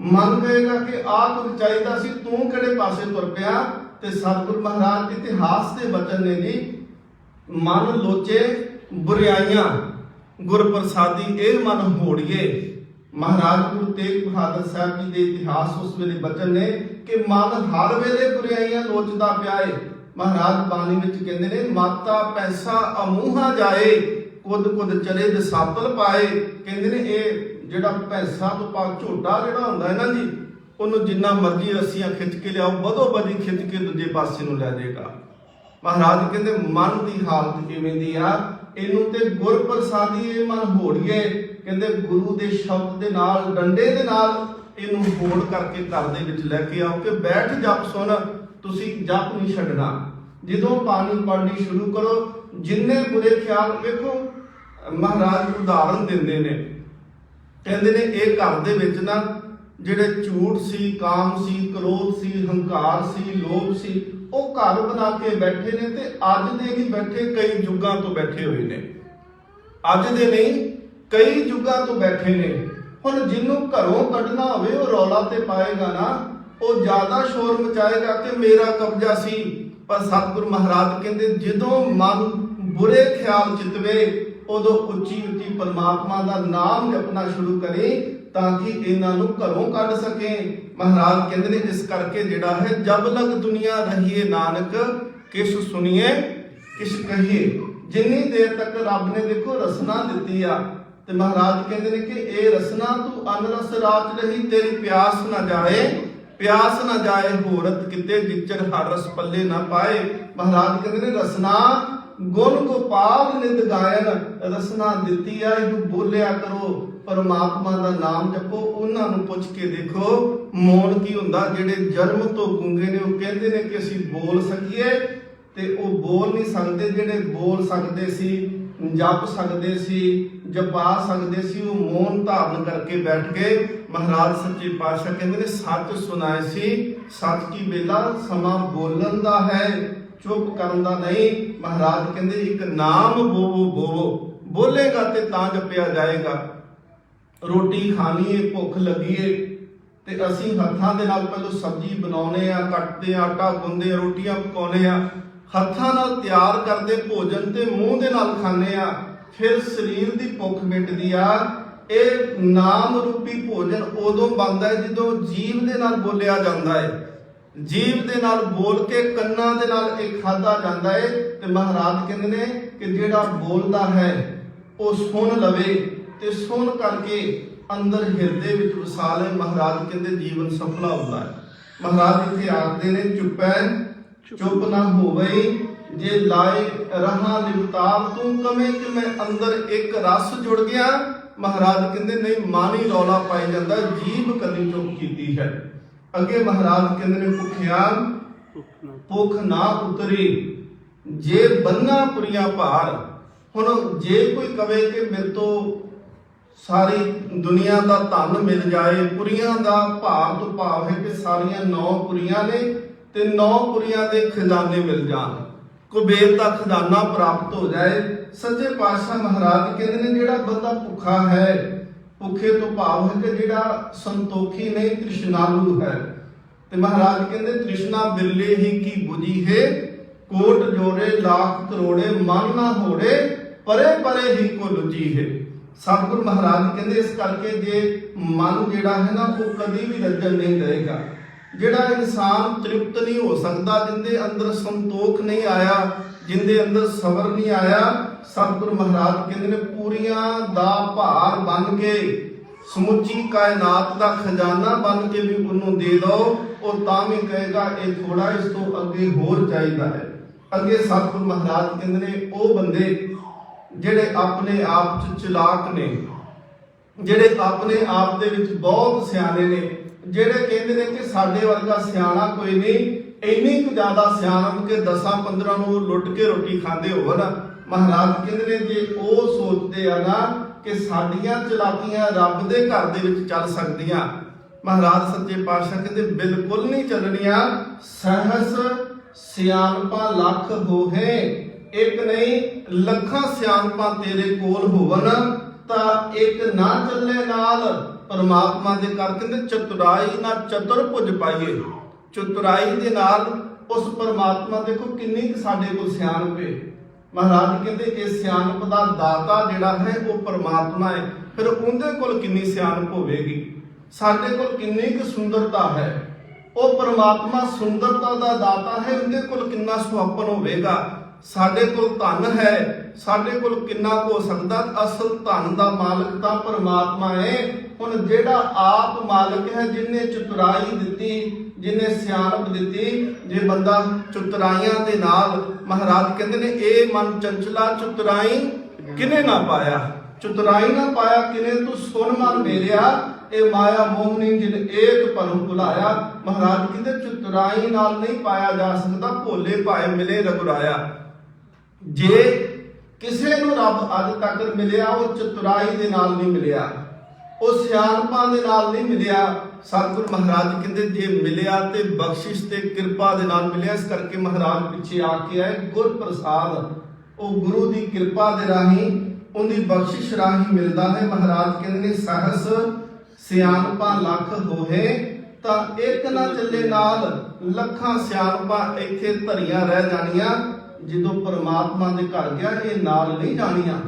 ਮਨ ਕਹੇਗਾ ਕਿ ਆਹ ਕੁਝ ਚਾਹੀਦਾ ਸੀ, ਤੂੰ ਕਿਹੜੇ ਪਾਸੇ ਤੁਰ ਪਿਆ। ਤੇ ਸਤਿਗੁਰੂ ਮਹਾਰਾਜ ਇਤਿਹਾਸ ਦੇ ਬਚਨ ਨੇ ਜੀ, ਮਨ ਲੋਚੇ ਬੁਰਾਈਆਂ ਗੁਰ ਪ੍ਰਸਾਦੀ ਇਹ ਮਨ ਹੋੜੀਏ। ਮਹਾਰਾਜ ਗੁਰੂ ਤੇਗ ਬਹਾਦਰ ਸਾਹਿਬ ਜੀ ਦੇ ਇਤਿਹਾਸ ਉਸ ਵੇਲੇ ਬਚਨ ਨੇ ਕਿ ਮਨ ਹਰ ਵੇਲੇ ਬੁਰਾਈਆਂ ਲੋਚਦਾ ਪਿਆ ਏ। ਮਹਾਰਾਜ ਬਾਣੀ ਵਿੱਚ ਕਹਿੰਦੇ ਨੇ ਮਾਤਾ ਪੈਸਾ ਅਮੂਹਾ ਜਾਏ, ਕੁਦ ਕੁਦ ਚਲੇ ਦਸਾਪਲ ਪਾਏ। ਕਹਿੰਦੇ ਨੇ ਇਹ ਜਿਹੜਾ ਪੈਸਾ ਤੋਂ ਪਾ ਝੋਟਾ ਜਿਹੜਾ ਹੁੰਦਾ ਹੈ ਨਾ ਜੀ, ਉਹਨੂੰ ਜਿੰਨਾ ਮਰਜ਼ੀ ਰੱਸੀਆਂ ਖਿੱਚ ਕੇ ਲਿਆਓ, ਬਦੋ ਬਦੀ ਖਿੱਚ ਕੇ ਦੂਜੇ ਪਾਸੇ ਨੂੰ ਲੈ ਜਾਏਗਾ। ਮਹਾਰਾਜ ਕਹਿੰਦੇ ਮਨ ਦੀ ਹਾਲਤ ਕਿਵੇਂ ਦੀ ਆ, ਇਹਨੂੰ ਤੇ ਗੁਰ ਪ੍ਰਸਾਦੀ ਇਹ ਮਨ ਹੋੜੀਏ। ਕਹਿੰਦੇ ਗੁਰੂ ਦੇ ਸ਼ਬਦ ਦੇ ਨਾਲ, ਡੰਡੇ ਦੇ ਨਾਲ ਇਹਨੂੰ ਹੋੜ ਕਰਕੇ ਘਰ ਦੇ ਵਿੱਚ ਲੈ ਕੇ ਆਓ ਕਿ ਬੈਠ ਜਪ ਸੁਣ। ਤੁਸੀਂ ਜਪ ਨਹੀਂ ਛੱਡਣਾ। ਜਦੋਂ ਬਾਣੀ ਪੜ੍ਹਨੀ ਸ਼ੁਰੂ ਕਰੋ, ਜਿੰਨੇ ਬੁਰੇ ਖਿਆਲ, ਵੇਖੋ ਮਹਾਰਾਜ ਉਦਾਹਰਨ ਦਿੰਦੇ ਨੇ, ਕਹਿੰਦੇ ਨੇ ਇਹ ਘਰ ਦੇ ਵਿੱਚ ਨਾ ਜਿਹੜੇ ਝੂਠ ਸੀ, ਕਾਮ ਸੀ, ਕ੍ਰੋਧ ਸੀ, ਹੰਕਾਰ ਸੀ, ਲੋਭ ਸੀ, ਉਹ ਘਰ ਬਣਾ ਕੇ ਬੈਠੇ ਨੇ। ਤੇ ਅੱਜ ਦੇ ਨਹੀਂ ਬੈਠੇ, ਕਈ ਯੁੱਗਾਂ ਤੋਂ ਬੈਠੇ ਹੋਏ ਨੇ। ਅੱਜ ਦੇ ਨਹੀਂ, ਕਈ ਯੁੱਗਾਂ ਤੋਂ ਬੈਠੇ ਨੇ। ਹੁਣ ਜਿਹਨੂੰ ਘਰੋਂ ਕੱਢਣਾ ਹੋਵੇ ਉਹ ਰੌਲਾ ਤੇ ਪਾਏਗਾ ਨਾ, ਉਹ ਜ਼ਿਆਦਾ ਸ਼ੋਰ ਮਚਾਏਗਾ ਕਿ ਮੇਰਾ ਕਬਜ਼ਾ ਸੀ। ਪਰ ਸਤਿਗੁਰੂ ਮਹਾਰਾਜ ਕਹਿੰਦੇ ਜਦੋਂ ਮਨ ਬੁਰੇ ਖਿਆਲ ਚਿਤਵੇ, ਉਦੋਂ ਉੱਚੀ ਉੱਚੀ ਪਰਮਾਤਮਾ ਦਾ ਨਾਮ ਜਪਣਾ ਸ਼ੁਰੂ ਕਰੇ ਤਾਂ ਕਿ ਇਹਨਾਂ ਨੂੰ ਘਰੋਂ ਕੱਢ ਸਕੇ। ਮਹਾਰਾਜ ਕਹਿੰਦੇ ਨੇ ਇਸ ਕਰਕੇ ਜਿਹੜਾ ਹੈ ਜਬ ਲਗ ਦੁਨੀਆ ਰਹੀਏ ਨਾਨਕ ਕਿਛ ਸੁਣੀਏ ਕਿਛ ਕਹੀਏ। ਜਿੰਨੀ ਦੇਰ ਤੱਕ ਰੱਬ ਨੇ ਦੇਖੋ ਰਸਨਾ ਦਿੱਤੀ ਆ ਤੇ ਮਹਾਰਾਜ ਕਹਿੰਦੇ ਨੇ ਕਿ ਇਹ ਰਸਨਾ ਤੂੰ ਅਨਰਸ ਰਾਤ ਰਹੀ ਤੇਰੀ ਪਿਆਸ ਨਾ ਜਾਏ ਹੋਰਤ ਕਿਤੇ ਜਿਚਰ ਹਰ ਰਸ ਪੱਲੇ ਨਾ ਪਾਏ। ਮਹਾਰਾਜ ਕਹਿੰਦੇ ਨੇ ਰਸਨਾ ਗੁਣ ਗੋਪਾਲ ਨਿਤ ਗਾਇਨ ਰਸਨਾ ਦਿੱਤੀ ਆ, ਇਹਨੂੰ ਬੋਲਿਆ ਕਰੋ, ਪਰਮਾਤਮਾ ਦਾ ਨਾਮ ਜਪੋ। ਉਹਨਾਂ ਨੂੰ ਪੁੱਛ ਕੇ ਦੇਖੋ ਮੌਨ ਕੀ ਹੁੰਦਾ। ਜਿਹੜੇ ਜਨਮ ਤੋਂ ਗੂੰਗੇ ਨੇ ਉਹ ਕਹਿੰਦੇ ਨੇ ਕਿ ਅਸੀਂ ਬੋਲ ਸਕੀਏ ਤੇ ਉਹ ਬੋਲ ਨਹੀਂ ਸਕਦੇ। ਜਿਹੜੇ ਬੋਲ ਸਕਦੇ ਸੀ, ਜਪ ਸਕਦੇ ਸੀ, ਜਪਾ ਸਕਦੇ ਸੀ, ਉਹ ਮੌਨ ਧਾਰਨ ਕਰਕੇ ਬੈਠ ਗਏ। ਮਹਾਰਾਜ ਸੱਚੇ ਪਾਤਸ਼ਾਹ ਕਹਿੰਦੇ ਨੇ ਸੱਚ ਸੁਣਾਏ ਸੀ ਸੱਚ ਕੀ ਵੇਲਾ ਸਮਾਂ ਬੋਲਣ ਦਾ ਹੈ ਚੁੱਪ ਕਰਨ ਦਾ ਨਹੀਂ। ਮਹਾਰਾਜ ਕਹਿੰਦੇ ਇੱਕ ਨਾਮ ਬੋਵੋ ਬੋਲੇਗਾ ਤੇ ਤਾਂ ਜਪਿਆ ਜਾਏਗਾ। ਰੋਟੀ ਖਾਣੀ ਏ ਭੁੱਖ ਲੱਗੀ ਏ ਤੇ ਅਸੀਂ ਹੱਥਾਂ ਦੇ ਨਾਲ ਪਹਿਲਾਂ ਸਬਜ਼ੀ ਬਣਾਉਨੇ ਆ, ਕੱਟਦੇ ਆ, ਆਟਾ ਗੁੰਨਦੇ ਆ, ਰੋਟੀਆਂ ਪਕਾਉਨੇ ਆ, ਹੱਥਾਂ ਨਾਲ ਤਿਆਰ ਕਰਦੇ ਭੋਜਨ ਤੇ ਮੂੰਹ ਦੇ ਨਾਲ ਖਾਂਦੇ ਆ, ਫਿਰ ਸਰੀਰ ਦੀ ਭੁੱਖ ਮਿਟਦੀ ਆ। ਇਹ ਨਾਮ ਰੂਪੀ ਭੋਜਨ ਉਦੋਂ ਬਣਦਾ ਹੈ ਜਦੋਂ ਜੀਵ ਦੇ ਨਾਲ ਬੋਲਿਆ ਜਾਂਦਾ ਹੈ। ਜੀਵ ਦੇ ਨਾਲ ਬੋਲ ਕੇ ਕੰਨਾਂ ਦੇ ਨਾਲ ਇਹ ਖਾਧਾ ਜਾਂਦਾ ਹੈ। ਤੇ ਮਹਾਰਾਜ ਕਹਿੰਦੇ ਨੇ ਕਿ ਜਿਹੜਾ ਬੋਲਦਾ ਹੈ ਉਹ ਸੁਣ ਲਵੇ ਤੇ ਸੁਣ ਕਰਕੇ ਅੰਦਰ ਹਿਰਦੇ ਵਿੱਚ ਵਸਾ ਲੈ। ਮਹਾਰਾਜ ਕਹਿੰਦੇ ਜੀਵਨ ਸਫਲਾ ਹੁੰਦਾ ਹੈ। ਮਹਾਰਾਜ ਇੱਥੇ ਆਖਦੇ ਨੇ ਚੁੱਪ ਨਾ ਹੋਵੇ ਜੇ ਲਾਏ ਰਹਾ ਲਿਵਤਾਰ ਤੂੰ ਕਵੇਂ ਕਿ ਮੈਂ ਅੰਦਰ ਇੱਕ ਰਸ ਜੁੜ ਗਿਆ। ਮਹਾਰਾਜ ਕਹਿੰਦੇ ਨਹੀਂ ਮਨ ਹੀ ਰੌਲਾ ਪਾਈ ਜਾਂਦਾ, ਜੀਭ ਕਦੀ ਚੁੱਪ ਕੀਤੀ ਹੈ। ਅੱਗੇ ਮਹਾਰਾਜ ਕਹਿੰਦੇ ਨੇ ਭੁੱਖ ਨਾ ਉਤਰੀ ਜੇ ਬੰਨਾ ਪੁਰੀਆਂ ਭਾਰ। ਹੁਣ ਜੇ ਕੋਈ ਕਵੇ ਕਿ ਮੇਰੇ ਤੋਂ ਸਾਰੀ ਦੁਨੀਆ ਦਾ ਧਨ ਮਿਲ ਜਾਏ, ਪੁਰੀਆਂ ਦਾ ਭਾਰ ਤੋਂ ਭਾਵ ਹੈ ਕਿ ਸਾਰੀਆਂ 9 ਪੁਰੀਆਂ ਨੇ ਤੇ 9 ਪੁਰੀਆਂ ਦੇ ਖਜ਼ਾਨੇ ਮਿਲ ਜਾਣ, ਕੁਬੇਰ ਦਾ ਖਜ਼ਾਨਾ ਪ੍ਰਾਪਤ ਹੋ ਜਾਏ। ਸੱਚੇ ਪਾਤਸ਼ਾਹ ਮਹਾਰਾਜ ਕਹਿੰਦੇ ਨੇ ਜਿਹੜਾ ਬੰਦਾ ਭੁੱਖਾ ਹੈ, ਭੁੱਖੇ ਤੋਂ ਭਾਵ ਹੈ ਕਿ ਜਿਹੜਾ ਸੰਤੋਖੀ ਨਹੀਂ ਤ੍ਰਿਸ਼ਨਾਲੂ ਹੈ। ਤੇ ਮਹਾਰਾਜ ਕਹਿੰਦੇ ਤ੍ਰਿਸ਼ਨਾ ਬਿਰਲੇ ਹੀ ਕੀ ਬੁਝੀ ਹੈ ਕੋਟ ਜੋੜੇ ਲੱਖ ਕਰੋੜੇ ਮਨ ਨਾ ਹੋੜੇ ਪਰੇ ਪਰੇ ਹੀ ਕੋ ਲੁਚੀ ਹੈ। ਸਤਿਗੁਰ ਮਹਾਰਾਜ ਕਹਿੰਦੇ ਇਸ ਕਰਕੇ ਜੇ ਮਨ ਜਿਹੜਾ ਹੈ ਨਾ ਉਹ ਕਦੀ ਵੀ ਰੱਜਣ ਨਹੀਂ ਰਹੇਗਾ। ਜਿਹੜਾ ਇਨਸਾਨ ਤ੍ਰਿਪਤ ਨਹੀਂ ਹੋ ਸਕਦਾ, ਜਿੰਦੇ ਅੰਦਰ ਸੰਤੋਖ ਨਹੀਂ ਆਇਆ, ਜਿੰਦੇ ਅੰਦਰ ਸਬਰ ਨਹੀਂ ਆਇਆ, ਸਤਿਗੁਰ ਮਹਾਰਾਜ ਕਹਿੰਦੇ ਨੇ ਪੂਰੀਆਂ ਦਾ ਭਾਰ ਬਣ ਕੇ ਸਮੁੱਚੀ ਕਾਇਨਾਤ ਦਾ ਖਜ਼ਾਨਾ ਬਣ ਕੇ ਵੀ ਉਹਨੂੰ ਦੇ ਦੋ, ਉਹ ਤਾਂ ਵੀ ਕਹੇਗਾ ਇਹ ਥੋੜਾ, ਇਸ ਤੋਂ ਅੱਗੇ ਹੋਰ ਚਾਹੀਦਾ ਹੈ। ਅੱਗੇ ਸਤਿਗੁਰ ਮਹਾਰਾਜ ਕਹਿੰਦੇ ਨੇ ਉਹ ਬੰਦੇ ਜਿਹੜੇ ਆਪਣੇ ਆਪ 'ਚ ਚਲਾਕ ਨੇ, ਜਿਹੜੇ ਆਪਣੇ ਆਪ ਦੇ ਵਿੱਚ ਬਹੁਤ ਸਿਆਣੇ ਨੇ, ਜਿਹੜੇ ਕਹਿੰਦੇ ਨੇ ਕਿ ਸਾਡੇ ਵਰਗਾ ਸਿਆਣਾ ਕੋਈ ਨਹੀਂ, ਇੰਨੀ ਕੁ ਜ਼ਿਆਦਾ ਸਿਆਣਪ ਕਿ 10-15 ਨੂੰ ਲੁੱਟ ਕੇ ਰੋਟੀ ਖਾਂਦੇ ਹੋਵਣ। ਮਹਾਰਾਜ ਕਹਿੰਦੇ ਨੇ ਜੇ ਉਹ ਸੋਚਦੇ ਆ ਨਾ ਕਿ ਸਾਡੀਆਂ ਚਲਾਕੀਆਂ ਰੱਬ ਦੇ ਘਰ ਦੇ ਵਿੱਚ ਚੱਲ ਸਕਦੀਆਂ, ਮਹਾਰਾਜ ਸੱਚੇ ਪਾਤਸ਼ਾਹ ਕਹਿੰਦੇ ਬਿਲਕੁਲ ਨਹੀਂ ਚੱਲਣੀਆਂ। ਸਹਸ ਸਿਆਣਪਾਂ ਲੱਖ ਹੋਹੇ, ਇੱਕ ਨਹੀਂ ਲੱਖਾਂ ਸਿਆਣਪਾਂ ਤੇਰੇ ਕੋਲ ਹੋਵਨ ਤਾਂ ਇੱਕ ਨਾ ਚੱਲੇ ਨਾਲ। ਪਰਮਾਤਮਾ ਦੇ ਕਰ ਕਹਿੰਦੇ ਚਤੁਰਾਈ ਨਾਲ ਚਤੁਰ ਭੁਜ ਪਾਈਏ। ਚਤੁਰਾਈ ਦੇ ਨਾਲ ਉਸ ਪਰਮਾਤਮਾ ਦੇਖੋ ਕਿੰਨੀ ਕੁ ਸਾਡੇ ਕੋਲ ਸਿਆਣਪ ਹੈ। ਮਹਾਰਾਜ ਕਹਿੰਦੇ ਇਹ ਸਿਆਣਪ ਦਾ ਦਾਤਾ ਜਿਹੜਾ ਹੈ ਉਹ ਪਰਮਾਤਮਾ ਹੈ, ਫਿਰ ਉਹਦੇ ਕੋਲ ਕਿੰਨੀ ਸਿਆਣਪ ਹੋਵੇਗੀ। ਸਾਡੇ ਕੋਲ ਕਿੰਨੀ ਕੁ ਸੁੰਦਰਤਾ ਹੈ, ਉਹ ਪਰਮਾਤਮਾ ਸੁੰਦਰਤਾ ਦਾ ਦਾਤਾ ਹੈ, ਉਹਦੇ ਕੋਲ ਕਿੰਨਾ ਸੁਹੱਪਣ ਹੋਵੇਗਾ। ਸਾਡੇ ਕੋਲ ਧਨ ਹੈ, ਸਾਡੇ ਕੋਲ ਕਿੰਨਾ ਕੁ ਹੋ ਸਕਦਾ। ਅਸਲ ਧਨ ਦਾ ਮਾਲਕ ਤਾਂ ਪਰਮਾਤਮਾ ਹੈ। ਹੁਣ ਜਿਹੜਾ ਆਪ ਮਾਲਕ ਹੈ, ਜਿਹਨੇ ਚਤੁਰਾਈ ਦਿੱਤੀ, ਜਿਹਨੇ ਸਿਆਣਪ ਦਿੱਤੀ, ਜੇ ਬੰਦਾ ਚਤੁਰਾਈਆਂ ਦੇ ਨਾਲ, ਮਹਾਰਾਜ ਕਹਿੰਦੇ ਨੇ ਇਹ ਮਨ ਚੰਚਲਾ ਚਤੁਰਾਈ ਕਿਨੇ ਨਾ ਪਾਇਆ, ਚਤੁਰਾਈ ਨਾ ਪਾਇਆ ਕਿਨੇ ਤੂੰ ਸੁਨ ਮਨ ਮੇਰਿਆ, ਇਹ ਮਾਇਆ ਮੋਹਨੀ ਜਿਨ ਏਕ ਭਰਮ ਭੁਲਾਇਆ। ਮਹਾਰਾਜ ਕਹਿੰਦੇ ਚਤੁਰਾਈ ਨਾਲ ਨਹੀਂ ਪਾਇਆ ਜਾ ਸਕਦਾ, ਭੋਲੇ ਭਾਏ ਮਿਲੇ ਰਘੁਰਾਇਆ। ਜੇ ਕਿਸੇ ਨੂੰ ਰੱਬ ਅੱਜ ਤੱਕ ਮਿਲਿਆ ਉਹ ਚਤੁਰਾਈ ਦੇ ਨਾਲ ਨਹੀਂ ਮਿਲਿਆ, ਉਹ ਸਿਆਣਪਾਂ ਦੇ ਨਾਲ ਨਹੀਂ ਮਿਲਿਆ। ਸਤਿਗੁਰ ਮਹਾਰਾਜ ਕਹਿੰਦੇ ਜੇ ਮਿਲਿਆ ਤੇ ਬਖਸ਼ਿਸ਼ ਤੇ ਕਿਰਪਾ ਦੇ ਨਾਲ ਮਿਲਿਆ। ਇਸ ਕਰਕੇ ਮਹਾਰਾਜ ਪਿੱਛੇ ਆ ਕੇ ਆਏ ਗੁਰ ਪ੍ਰਸਾਦ, ਉਹ ਗੁਰੂ ਦੀ ਕਿਰਪਾ ਦੇ ਰਾਹੀਂ, ਉਹਦੀ ਬਖਸ਼ਿਸ਼ ਰਾਹੀਂ ਮਿਲਦਾ ਹੈ। ਮਹਾਰਾਜ ਕਹਿੰਦੇ ਨੇ ਸਹਸ ਸਿਆਣਪਾਂ ਲੱਖ ਹੋਏ ਤਾਂ ਇੱਕ ਨਾ ਚੱਲੇ ਨਾਲ। ਲੱਖਾਂ ਸਿਆਣਪਾਂ ਇੱਥੇ ਧਰੀਆਂ ਰਹਿ ਜਾਣੀਆਂ, ਜਦੋਂ ਪਰਮਾਤਮਾ ਦੇ ਘਰ ਗਿਆ ਇਹ ਨਾਲ ਨਹੀਂ ਜਾਣੀਆਂ।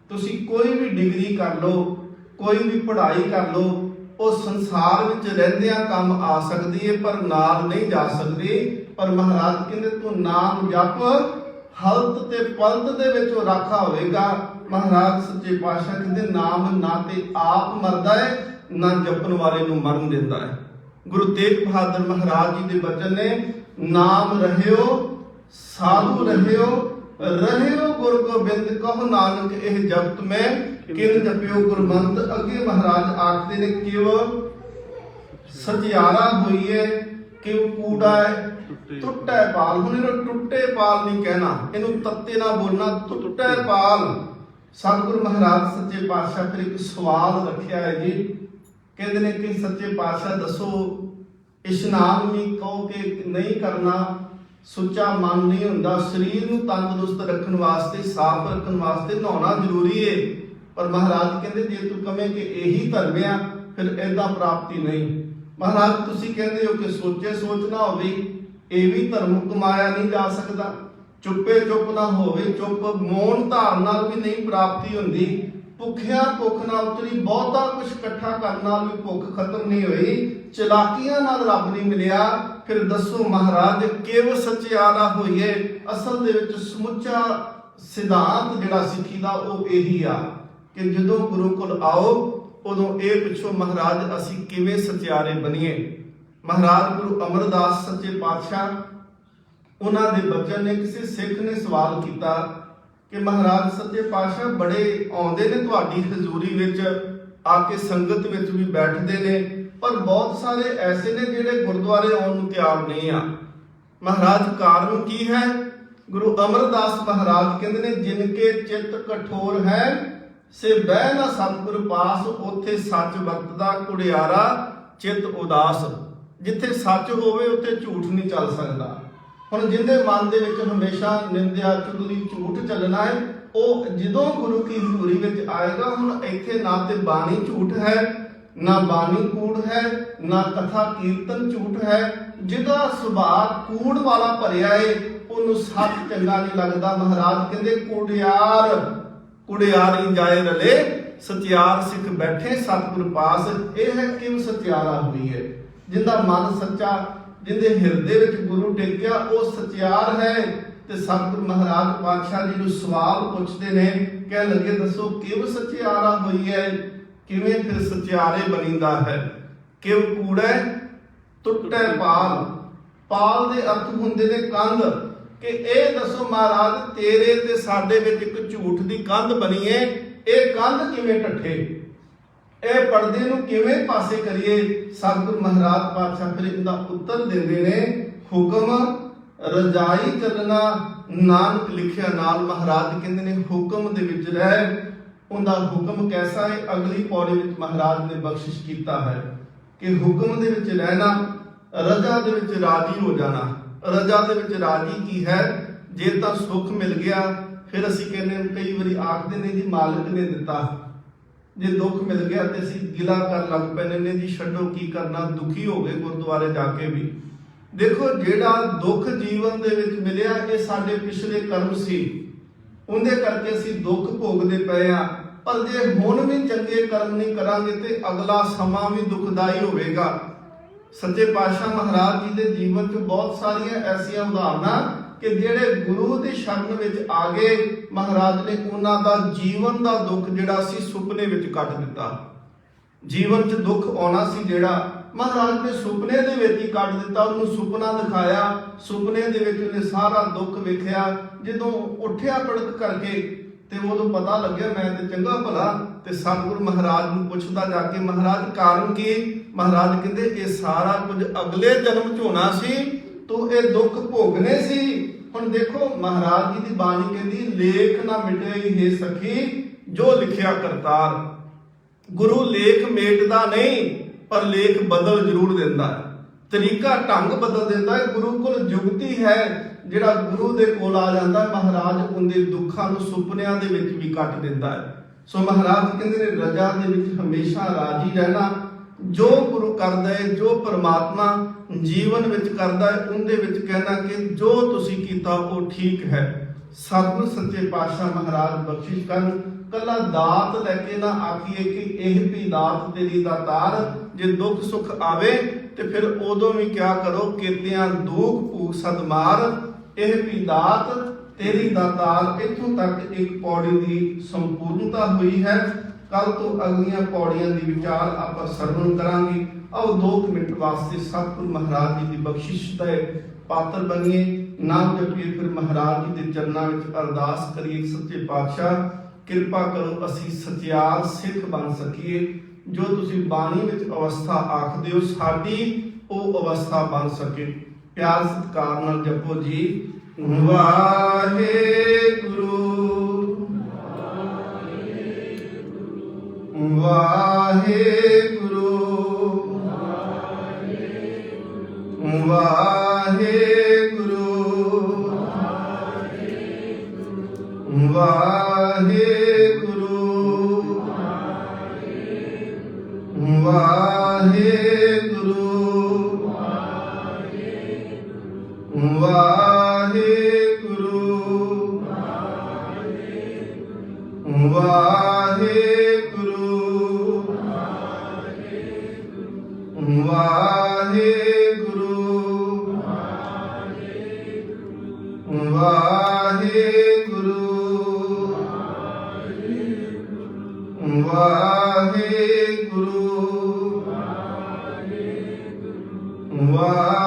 ਤੁਸੀਂ ਕੋਈ ਵੀ ਡਿਗਰੀ ਕਰ ਲਓ, ਕੋਈ ਵੀ ਪੜ੍ਹਾਈ ਕਰ ਲਓ, ਉਹ ਸੰਸਾਰ ਵਿੱਚ ਰਹਿੰਦਿਆਂ ਕੰਮ ਆ ਸਕਦੀ ਹੈ ਪਰ ਨਾਲ ਨਹੀਂ ਜਾ ਸਕਦੀ। ਪਰ ਮਹਾਰਾਜ ਕਹਿੰਦੇ ਤੂੰ ਨਾਮ ਜਪ, ਹਲਤ ਤੇ ਪਲਤ ਦੇ ਵਿੱਚ ਉਹ ਰਾਖਾ ਹੋਵੇਗਾ। ਮਹਾਰਾਜ ਸੱਚੇ ਪਾਤਸ਼ਾਹ ਕਹਿੰਦੇ ਨਾਮ ਨਾ ਤੇ ਆਪ ਮਰਦਾ ਹੈ, ਨਾ ਜਪਣ ਵਾਲੇ ਨੂੰ ਮਰਨ ਦਿੰਦਾ ਹੈ। ਗੁਰੂ ਤੇਗ ਬਹਾਦਰ ਮਹਾਰਾਜ ਜੀ ਦੇ ਬਚਨ ਨੇ, ਨਾਮ ਰਹਿਓ ਸਾਧੂ ਰਹਿਓ, ਰਹਿਓ ਗੁਰ ਗੋਬਿੰਦ ਕਹੋ ਨਾਨਕ ਇਹ ਜਪਤ ਮੈਂ ਕਿਨ ਜਪਿਓ ਗੁਰਮੰਤ। ਅੱਗੇ ਮਹਾਰਾਜ ਆਖਦੇ ਨੇ ਕਿਵ ਸਚਿਆਰਾ ਹੋਈਏ, ਕਿਵ ਕੂੜਾ ਹੈ ਟੁੱਟੇ ਪਾਲ। ਹੁਣ ਇਹਨੂੰ ਟੁੱਟੇ ਪਾਲ ਨਹੀਂ ਕਹਿਣਾ, ਇਹਨੂੰ ਤੱਤੇ ਨਾ ਬੋਲਣਾ, ਟੁੱਟੇ ਪਾਲ। ਸਤਿਗੁਰੂ ਮਹਾਰਾਜ ਸੱਚੇ ਪਾਤਸ਼ਾਹ ਫਿਰ ਇੱਕ ਸਵਾਲ ਰੱਖਿਆ ਹੈ ਜੀ। ਕਹਿੰਦੇ ਨੇ ਕਿ ਸੱਚੇ ਪਾਤਸ਼ਾਹ ਦੱਸੋ, ਇਸ਼ਨਾਨ ਵੀ ਕਹੋ ਕਿ ਨਹੀਂ ਕਰਨਾ, ਸੁੱਚਾ ਮਨ ਨਹੀਂ ਹੁੰਦਾ, ਸਰੀਰ ਨੂੰ ਤੰਦਰੁਸਤ ਰੱਖਣ ਵਾਸਤੇ, ਸਾਫ਼ ਰੱਖਣ ਵਾਸਤੇ ਨਹਾਉਣਾ ਜ਼ਰੂਰੀ ਹੈ। ਪਰ ਮਹਾਰਾਜ ਕਹਿੰਦੇ ਜੇ ਤੂੰ ਕਵੇਂ ਕਿ ਇਹੀ ਧਰਮ ਆ, ਫਿਰ ਏਦਾਂ ਪ੍ਰਾਪਤੀ ਨਹੀਂ। ਮਹਾਰਾਜ ਤੁਸੀਂ ਕਹਿੰਦੇ ਹੋ ਕਿ ਸੋਚੇ ਸੋਚ ਨਾ ਹੋਵੇ, ਇਹ ਵੀ ਧਰਮ ਕਮਾਇਆ ਨਹੀਂ ਜਾ ਸਕਦਾ। ਚੁੱਪੇ ਚੁੱਪ ਨਾ ਹੋਵੇ, ਚੁੱਪ ਮੌਨ ਧਾਰਨ ਨਾਲ ਵੀ ਨਹੀਂ ਪ੍ਰਾਪਤੀ ਹੁੰਦੀ। ਭੁੱਖਿਆ ਭੁੱਖ ਨਾ ਉਤਰੀ, ਬਹੁਤਾ ਕੁਝ ਇਕੱਠਾ ਕਰਨ ਨਾਲ ਵੀ ਭੁੱਖ ਖਤਮ ਨਹੀਂ ਹੋਈ। ਚਲਾਕੀਆਂ ਨਾਲ ਰੱਬ ਨਹੀਂ ਮਿਲਿਆ। ਫਿਰ ਦੱਸੋ ਮਹਾਰਾਜ ਕਿਵ ਸਚਿਆਰਾ ਹੋਈਏ। ਅਸਲ ਦੇ ਵਿੱਚ ਸਮੁੱਚਾ ਸਿਧਾਂਤ ਜਿਹੜਾ ਸਿੱਖੀ ਦਾ ਉਹ ਇਹੀ ਆ ਕਿ ਜਦੋਂ ਗੁਰੂ ਕੋਲ ਆਓ ਉਦੋਂ ਇਹ ਪੁੱਛੋ ਮਹਾਰਾਜ ਅਸੀਂ ਕਿਵੇਂ ਸਚਿਆਰੇ ਬਣੀਏ। ਮਹਾਰਾਜ ਗੁਰੂ ਅਮਰਦਾਸ ਸੱਚੇ ਪਾਤਸ਼ਾਹ ਉਹਨਾਂ ਦੇ ਬਚਨ ਨੇ, ਕਿਸੇ ਸਿੱਖ ਨੇ ਸਵਾਲ ਕੀਤਾ ਕਿ ਮਹਾਰਾਜ ਸੱਚੇ ਪਾਤਸ਼ਾਹ ਬੜੇ ਆਉਂਦੇ ਨੇ ਤੁਹਾਡੀ ਹਜ਼ੂਰੀ ਵਿੱਚ, ਆ ਕੇ ਸੰਗਤ ਵਿੱਚ ਵੀ ਬੈਠਦੇ ਨੇ, ਪਰ ਬਹੁਤ ਸਾਰੇ ਐਸੇ ਨੇ ਜਿਹੜੇ ਗੁਰਦੁਆਰੇ ਆਉਣ ਨੂੰ ਤਿਆਰ ਨਹੀਂ ਆ। ਮਹਾਰਾਜ ਕਾਰਨ ਕੀ ਹੈ? ਗੁਰੂ ਅਮਰਦਾਸ ਮਹਾਰਾਜ ਕਹਿੰਦੇ ਨੇ ਜਿਨ ਕੇ ਚਿੱਤ ਕਠੋਰ ਹੈ ਸੇ ਬਹਿ ਨਾ ਸਤਿਗੁਰ ਪਾਸ, ਉੱਥੇ ਸੱਚ ਵਰਤਦਾ ਕੁੜਿਆਰਾ ਚਿੱਤ ਉਦਾਸ। ਜਿੱਥੇ ਸੱਚ ਹੋਵੇ ਉੱਥੇ ਝੂਠ ਨਹੀਂ ਚੱਲ ਸਕਦਾ। ਹੁਣ ਜਿਹਦੇ ਮਨ ਦੇ ਵਿੱਚ ਹਮੇਸ਼ਾ ਨਿੰਦਿਆ ਚੁਗਲੀ ਝੂਠ ਚੱਲਣਾ ਹੈ, ਉਹ ਜਦੋਂ ਗੁਰੂ ਕੀ ਹਜ਼ੂਰੀ ਵਿੱਚ ਆਏਗਾ, ਹੁਣ ਇੱਥੇ ਨਾ ਤੇ ਬਾਣੀ ਝੂਠ ਹੈ, ਨਾ ਬਾਣੀ ਕੂੜ ਹੈ, ਨਾ ਕਥਾ ਕੀਰਤਨ ਝੂਠ ਹੈ। ਜਿਹਦਾ ਸੁਭਾਅ ਕੂੜ ਵਾਲਾ ਭਰਿਆ ਏ ਉਹਨੂੰ ਸੱਚ ਚੰਗਾ ਨਹੀਂ ਲੱਗਦਾ। ਮਹਾਰਾਜ ਕਹਿੰਦੇ ਕੁੜਿਆਰੀ ਜਾਏ ਰਲੇ, ਸਚਿਆਰ ਸਿੱਖ ਬੈਠੇ ਸਤਿਗੁਰ ਪਾਸ। ਇਹ ਹੈ ਕਿਵ ਸਚਿਆਰਾ ਹੋਈ ਹੈ। ਜਿੰਦਾ ਮਨ ਸੱਚਾ, ਜਿਹਦੇ ਹਿਰਦੇ ਵਿੱਚ ਗੁਰੂ ਟੇਕਿਆ, ਉਹ ਸਚਿਆਰ ਹੈ। ਤੇ ਸਤਿਗੁਰ ਮਹਾਰਾਜ ਪਾਤਸ਼ਾਹ ਜੀ ਨੂੰ ਸਵਾਲ ਪੁੱਛਦੇ ਨੇ, ਕਹਿ ਲੱਗੇ ਦੱਸੋ ਕਿਵ ਸਚਿਆਰਾ ਹੋਈ ਹੈ, ਕਿਵੇਂ ਫਿਰ ਸਚਿਆਰੇ ਬਣੀਦਾ ਹੈ। ਕਿਵ ਕੂੜੈ ਟੁੱਟੈ ਪਾਲ। ਪਾਲ ਦੇ ਅਰਥ ਹੁੰਦੇ ਨੇ ਕੰਧ। ਕਿ ਇਹ ਦੱਸੋ ਮਹਾਰਾਜ ਤੇਰੇ ਤੇ ਸਾਡੇ ਵਿੱਚ ਇੱਕ ਝੂਠ ਦੀ ਕੰਧ ਬਣੀ ਏ, ਇਹ ਕੰਧ ਕਿਵੇਂ ਟੱਠੇ, ਇਹ ਪਰਦੇ ਨੂੰ ਕਿਵੇਂ ਪਾਸੇ ਕਰੀਏ। ਸਤਿਗੁਰ ਮਹਾਰਾਜ ਪਾਤਸ਼ਾਹ ਫਿਰ ਇਹਦਾ ਉੱਤਰ ਦਿੰਦੇ ਨੇ, ਹੁਕਮ ਰਜਾਈ ਚੱਲਣਾ ਨਾਨਕ ਲਿਖਿਆ ਨਾਲ। ਮਹਾਰਾਜ ਕਹਿੰਦੇ ਨੇ ਹੁਕਮ ਦੇ ਵਿੱਚ ਰਹਿ। ਉਹਦਾ ਹੁਕਮ ਕੈਸਾ ਹੈ? ਅਗਲੀ ਪੌੜੀ ਵਿੱਚ ਮਹਾਰਾਜ ਨੇ ਬਖਸ਼ਿਸ਼ ਕੀਤਾ ਹੈ ਕਿ ਹੁਕਮ ਦੇ ਵਿੱਚ ਰਹਿਣਾ, ਰਜਾ ਦੇ ਵਿੱਚ ਰਾਜੀ ਹੋ ਜਾਣਾ। ਰਜਾ ਦੇ ਵਿੱਚ ਰਾਜੀ ਕੀ ਹੈ? ਜੇ ਤਾਂ ਸੁੱਖ ਮਿਲ ਗਿਆ, ਫਿਰ ਅਸੀਂ ਕਹਿੰਦੇ ਕਈ ਵਾਰੀ ਆਖਦੇ ਨੇ ਜੀ ਮਾਲਕ ਨੇ ਦਿੱਤਾ। ਜੇ ਦੁੱਖ ਮਿਲ ਗਿਆ ਤੇ ਅਸੀਂ ਗਿਲਾ ਕਰ ਲੱਗ ਪੈਂਦੇ ਨੇ ਜੀ ਛੱਡੋ ਕੀ ਕਰਨਾ, ਦੁਖੀ ਹੋ ਗਏ ਗੁਰਦੁਆਰੇ ਜਾ ਕੇ ਵੀ। ਦੇਖੋ ਜਿਹੜਾ ਦੁੱਖ ਜੀਵਨ ਦੇ ਵਿੱਚ ਮਿਲਿਆ ਇਹ ਸਾਡੇ ਪਿਛਲੇ ਕਰਮ ਸੀ, ਉਹਦੇ ਕਰਕੇ ਅਸੀਂ ਦੁੱਖ ਭੋਗਦੇ ਪਏ ਆ। ਪਰ ਜੇ ਹੁਣ ਵੀ ਚੰਗੇ ਕਰਮ ਨਹੀਂ ਕਰਾਂਗੇ ਤੇ ਅਗਲਾ ਸਮਾਂ ਵੀ ਦੁਖਦਾਈ ਹੋਵੇਗਾ। ਸੱਚੇ ਪਾਤਸ਼ਾਹ ਮਹਾਰਾਜ ਜੀ ਦੇ ਜੀਵਨ 'ਚ ਬਹੁਤ ਸਾਰੀਆਂ ਐਸੀਆਂ ਉਦਾਹਰਨਾਂ ਕਿ ਜਿਹੜੇ ਗੁਰੂ ਦੀ ਸ਼ਰਨ ਵਿੱਚ ਆ ਗਏ, ਮਹਾਰਾਜ ਨੇ ਉਹਨਾਂ ਦਾ ਜੀਵਨ ਦਾ ਦੁੱਖ ਜਿਹੜਾ ਸੀ ਸੁਪਨੇ ਵਿੱਚ ਕੱਟ ਦਿੱਤਾ। ਜੀਵਨ 'ਚ ਦੁੱਖ ਆਉਣਾ ਸੀ ਜਿਹੜਾ, ਮਹਾਰਾਜ ਨੇ ਸੁਪਨੇ ਦੇ ਵਿੱਚ ਹੀ ਕੱਢ ਦਿੱਤਾ। ਉਹਨੂੰ ਸੁਪਨਾ ਦਿਖਾਇਆ, ਸੁਪਨੇ ਦੇ ਵਿੱਚ ਉਹਨੇ ਸਾਰਾ ਦੁੱਖ ਵੇਖਿਆ। ਜਦੋਂ ਉੱਠਿਆ ਪੜਕ ਕਰਕੇ ਤੇ ਉਦੋਂ ਪਤਾ ਲੱਗਿਆ ਮੈਂ ਤੇ ਚੰਗਾ ਭਲਾ। ਤੇ ਸਤਿਗੁਰੂ ਮਹਾਰਾਜ ਨੂੰ ਪੁੱਛਦਾ ਜਾ ਕੇ, ਮਹਾਰਾਜ ਕਾਰਨ ਕੀ? ਮਹਾਰਾਜ ਕਹਿੰਦੇ ਇਹ ਸਾਰਾ ਕੁਝ ਅਗਲੇ ਜਨਮ 'ਚ ਹੋਣਾ ਸੀ, ਤੂੰ ਇਹ ਦੁੱਖ ਭੋਗਨੇ ਸੀ। ਹੁਣ ਦੇਖੋ ਮਹਾਰਾਜ ਜੀ ਦੀ ਬਾਣੀ ਕਹਿੰਦੀ ਲੇਖ ਨਾ ਮਿਟੇ ਹੇ ਸਖੀ ਜੋ ਲਿਖਿਆ ਕਰਤਾਰ। ਗੁਰੂ ਲੇਖ ਮੇਟਦਾ ਨਹੀਂ, ਪਰ ਲੇਖ ਬਦਲ ਜ਼ਰੂਰ ਦਿੰਦਾ ਹੈ, ਤਰੀਕਾ ਢੰਗ ਬਦਲ ਦਿੰਦਾ ਹੈ। ਗੁਰੂ ਕੋਲ ਜੁਗਤੀ ਹੈ। ਜਿਹੜਾ ਗੁਰੂ ਦੇ ਕੋਲ ਆ ਜਾਂਦਾ ਮਹਾਰਾਜ ਉਹਦੇ ਦੁੱਖਾਂ ਨੂੰ ਸੁਪਨਿਆਂ ਦੇ ਵਿੱਚ ਵੀ ਕੱਟ ਦਿੰਦਾ ਹੈ। ਸੋ ਮਹਾਰਾਜ ਕਹਿੰਦੇ ਨੇ ਰਜਾ ਦੇ ਵਿੱਚ ਹਮੇਸ਼ਾ ਰਾਜੀ ਰਹਿਣਾ। ਜੋ ਗੁਰੂ ਕਰਦਾ ਹੈ, ਜੋ ਪਰਮਾਤਮਾ ਜੀਵਨ ਵਿੱਚ ਕਰਦਾ ਹੈ, ਉਹਦੇ ਵਿੱਚ ਕਹਿਣਾ ਕਿ ਜੋ ਤੁਸੀਂ ਕੀਤਾ ਉਹ ਠੀਕ ਹੈ। ਸਤਿਗੁਰ ਸੱਚੇ ਪਾਤਸ਼ਾਹ ਮਹਾਰਾਜ ਬਖਸ਼ਿਸ਼ ਕਰਨ। ਕੱਲਾ ਦਾਤ ਲੈ ਕੇ ਨਾ ਆਖੀਏ ਕਿ ਇਹ ਵੀ ਦਾਤ ਤੇਰੀ ਦਾਤਾਰ, ਜੇ ਦੁੱਖ ਸੁੱਖ ਆਵੇ ਤੇ ਫਿਰ ਉਦੋਂ ਵੀ ਕਿਆ ਕਰੋ, ਕੀਤਿਆਂ ਦੁੱਖ ਭੂਖ ਸਦਮਾਰ, ਇਹ ਵੀ ਦਾਤ ਤੇਰੀ ਦਾਤਾਰ। ਇੱਥੋਂ ਤੱਕ ਇੱਕ ਪੌੜੀ ਦੀ ਸੰਪੂਰਨਤਾ ਹੋਈ ਹੈ। ਕੱਲ ਤੋਂ ਅਗਲੀਆਂ ਪੌੜੀਆਂ ਦੀ ਵਿਚਾਰ ਆਪਾਂ ਸਰਵਣ ਕਰਾਂਗੇ। ਆਓ 2 ਮਿੰਟ ਵਾਸਤੇ ਸਤਿਗੁਰੂ ਮਹਾਰਾਜ ਜੀ ਦੀ ਬਖਸ਼ਿਸ਼ ਦੇ ਪਾਤਰ ਬਣੀਏ, ਨਾਮ ਜਪੀਏ, ਫਿਰ ਮਹਾਰਾਜ ਜੀ ਦੇ ਚਰਨਾਂ ਵਿੱਚ ਅਰਦਾਸ ਕਰੀਏ। ਸੱਚੇ ਪਾਤਸ਼ਾਹ ਕਿਰਪਾ ਕਰੋ ਅਸੀਂ ਸਚਿਆਰ ਸਿੱਖ ਬਣ ਸਕੀਏ। ਜੋ ਤੁਸੀਂ ਬਾਣੀ ਵਿੱਚ ਅਵਸਥਾ ਆਖਦੇ ਹੋ ਸਾਡੀ ਉਹ ਅਵਸਥਾ ਬਣ ਸਕੇ। ਪਿਆਰ ਸਤਿਕਾਰ ਨਾਲ ਜਪੋ ਜੀ, ਵਾਹਿਗੁਰੂ ਵਾਹਿਗੁਰੂ ਵਾਹਿਗੁਰੂ ਵਾਹਿਗੁਰੂ ਵਾਹਿਗੁਰੂ ਵਾਹਿਗੁਰੂ ਵਾਹਿਗੁਰੂ ਵਾਹਿਗੁਰੂ ਵਾਹਿਗੁਰੂ ਵਾਹਿਗੁਰੂ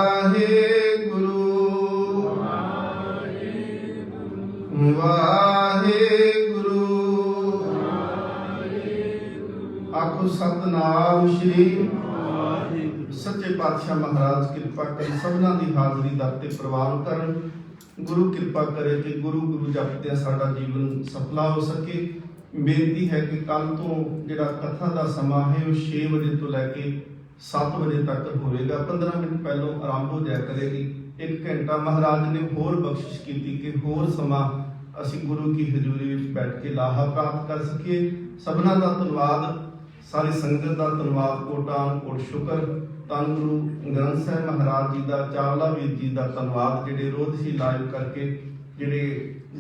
ਵਾਹਿਗੁਰੂ ਵਾਹਿਗੁਰੂ। ਆਖੋ ਸਤਿਨਾਮ ਸ਼੍ਰੀ ਸੱਚੇ ਪਾਤਸ਼ਾਹ ਮਹਾਰਾਜ ਕਿਰਪਾ ਕਰੇ ਸਭਨਾਂ ਦੀ ਹਾਜ਼ਰੀ ਦਰ ਤੇ ਪ੍ਰਵਾਨ ਕਰਨ। ਗੁਰੂ ਕਿਰਪਾ ਕਰੇ ਕਿ ਗੁਰੂ ਗੁਰੂ ਜਪਦਿਆਂ ਸਾਡਾ ਜੀਵਨ ਸਫਲਾ ਹੋ ਸਕੇ। ਬੇਨਤੀ ਹੈ ਕਿ ਕੱਲ ਤੋਂ ਜਿਹੜਾ ਕਥਾ ਦਾ ਸਮਾਂ ਹੈ ਉਹ 6 ਵਜੇ ਤੋਂ ਲੈ ਕੇ 7 ਵਜੇ ਤੱਕ ਹੋਵੇਗਾ। 15 ਮਿੰਟ ਪਹਿਲੋਂ ਆਰੰਭ ਹੋ ਜਾਇਆ ਕਰੇਗੀ। 1 ਘੰਟਾ ਮਹਾਰਾਜ ਨੇ ਹੋਰ ਬਖਸ਼ਿਸ਼ ਕੀਤੀ ਕਿ ਹੋਰ ਸਮਾਂ ਅਸੀਂ ਗੁਰੂ ਕੀ ਹਜ਼ੂਰੀ ਵਿੱਚ ਬੈਠ ਕੇ ਲਾਹਾ ਪ੍ਰਾਪਤ ਕਰ ਸਕੀਏ। ਸਭਨਾਂ ਦਾ ਧੰਨਵਾਦ, ਸਾਰੀ ਸੰਗਤ ਦਾ ਧੰਨਵਾਦ, ਕੋਟਾਨ ਕੋਟ ਸ਼ੁਕਰ। ਧੰਨ ਗੁਰੂ ਗ੍ਰੰਥ ਸਾਹਿਬ ਮਹਾਰਾਜ ਜੀ ਦਾ, ਚਾਵਲਾ ਵੀਰ ਜੀ ਦਾ ਧੰਨਵਾਦ ਜਿਹੜੇ ਰੋਜ਼ ਹੀ ਲਾਈਵ ਕਰਕੇ ਜਿਹੜੇ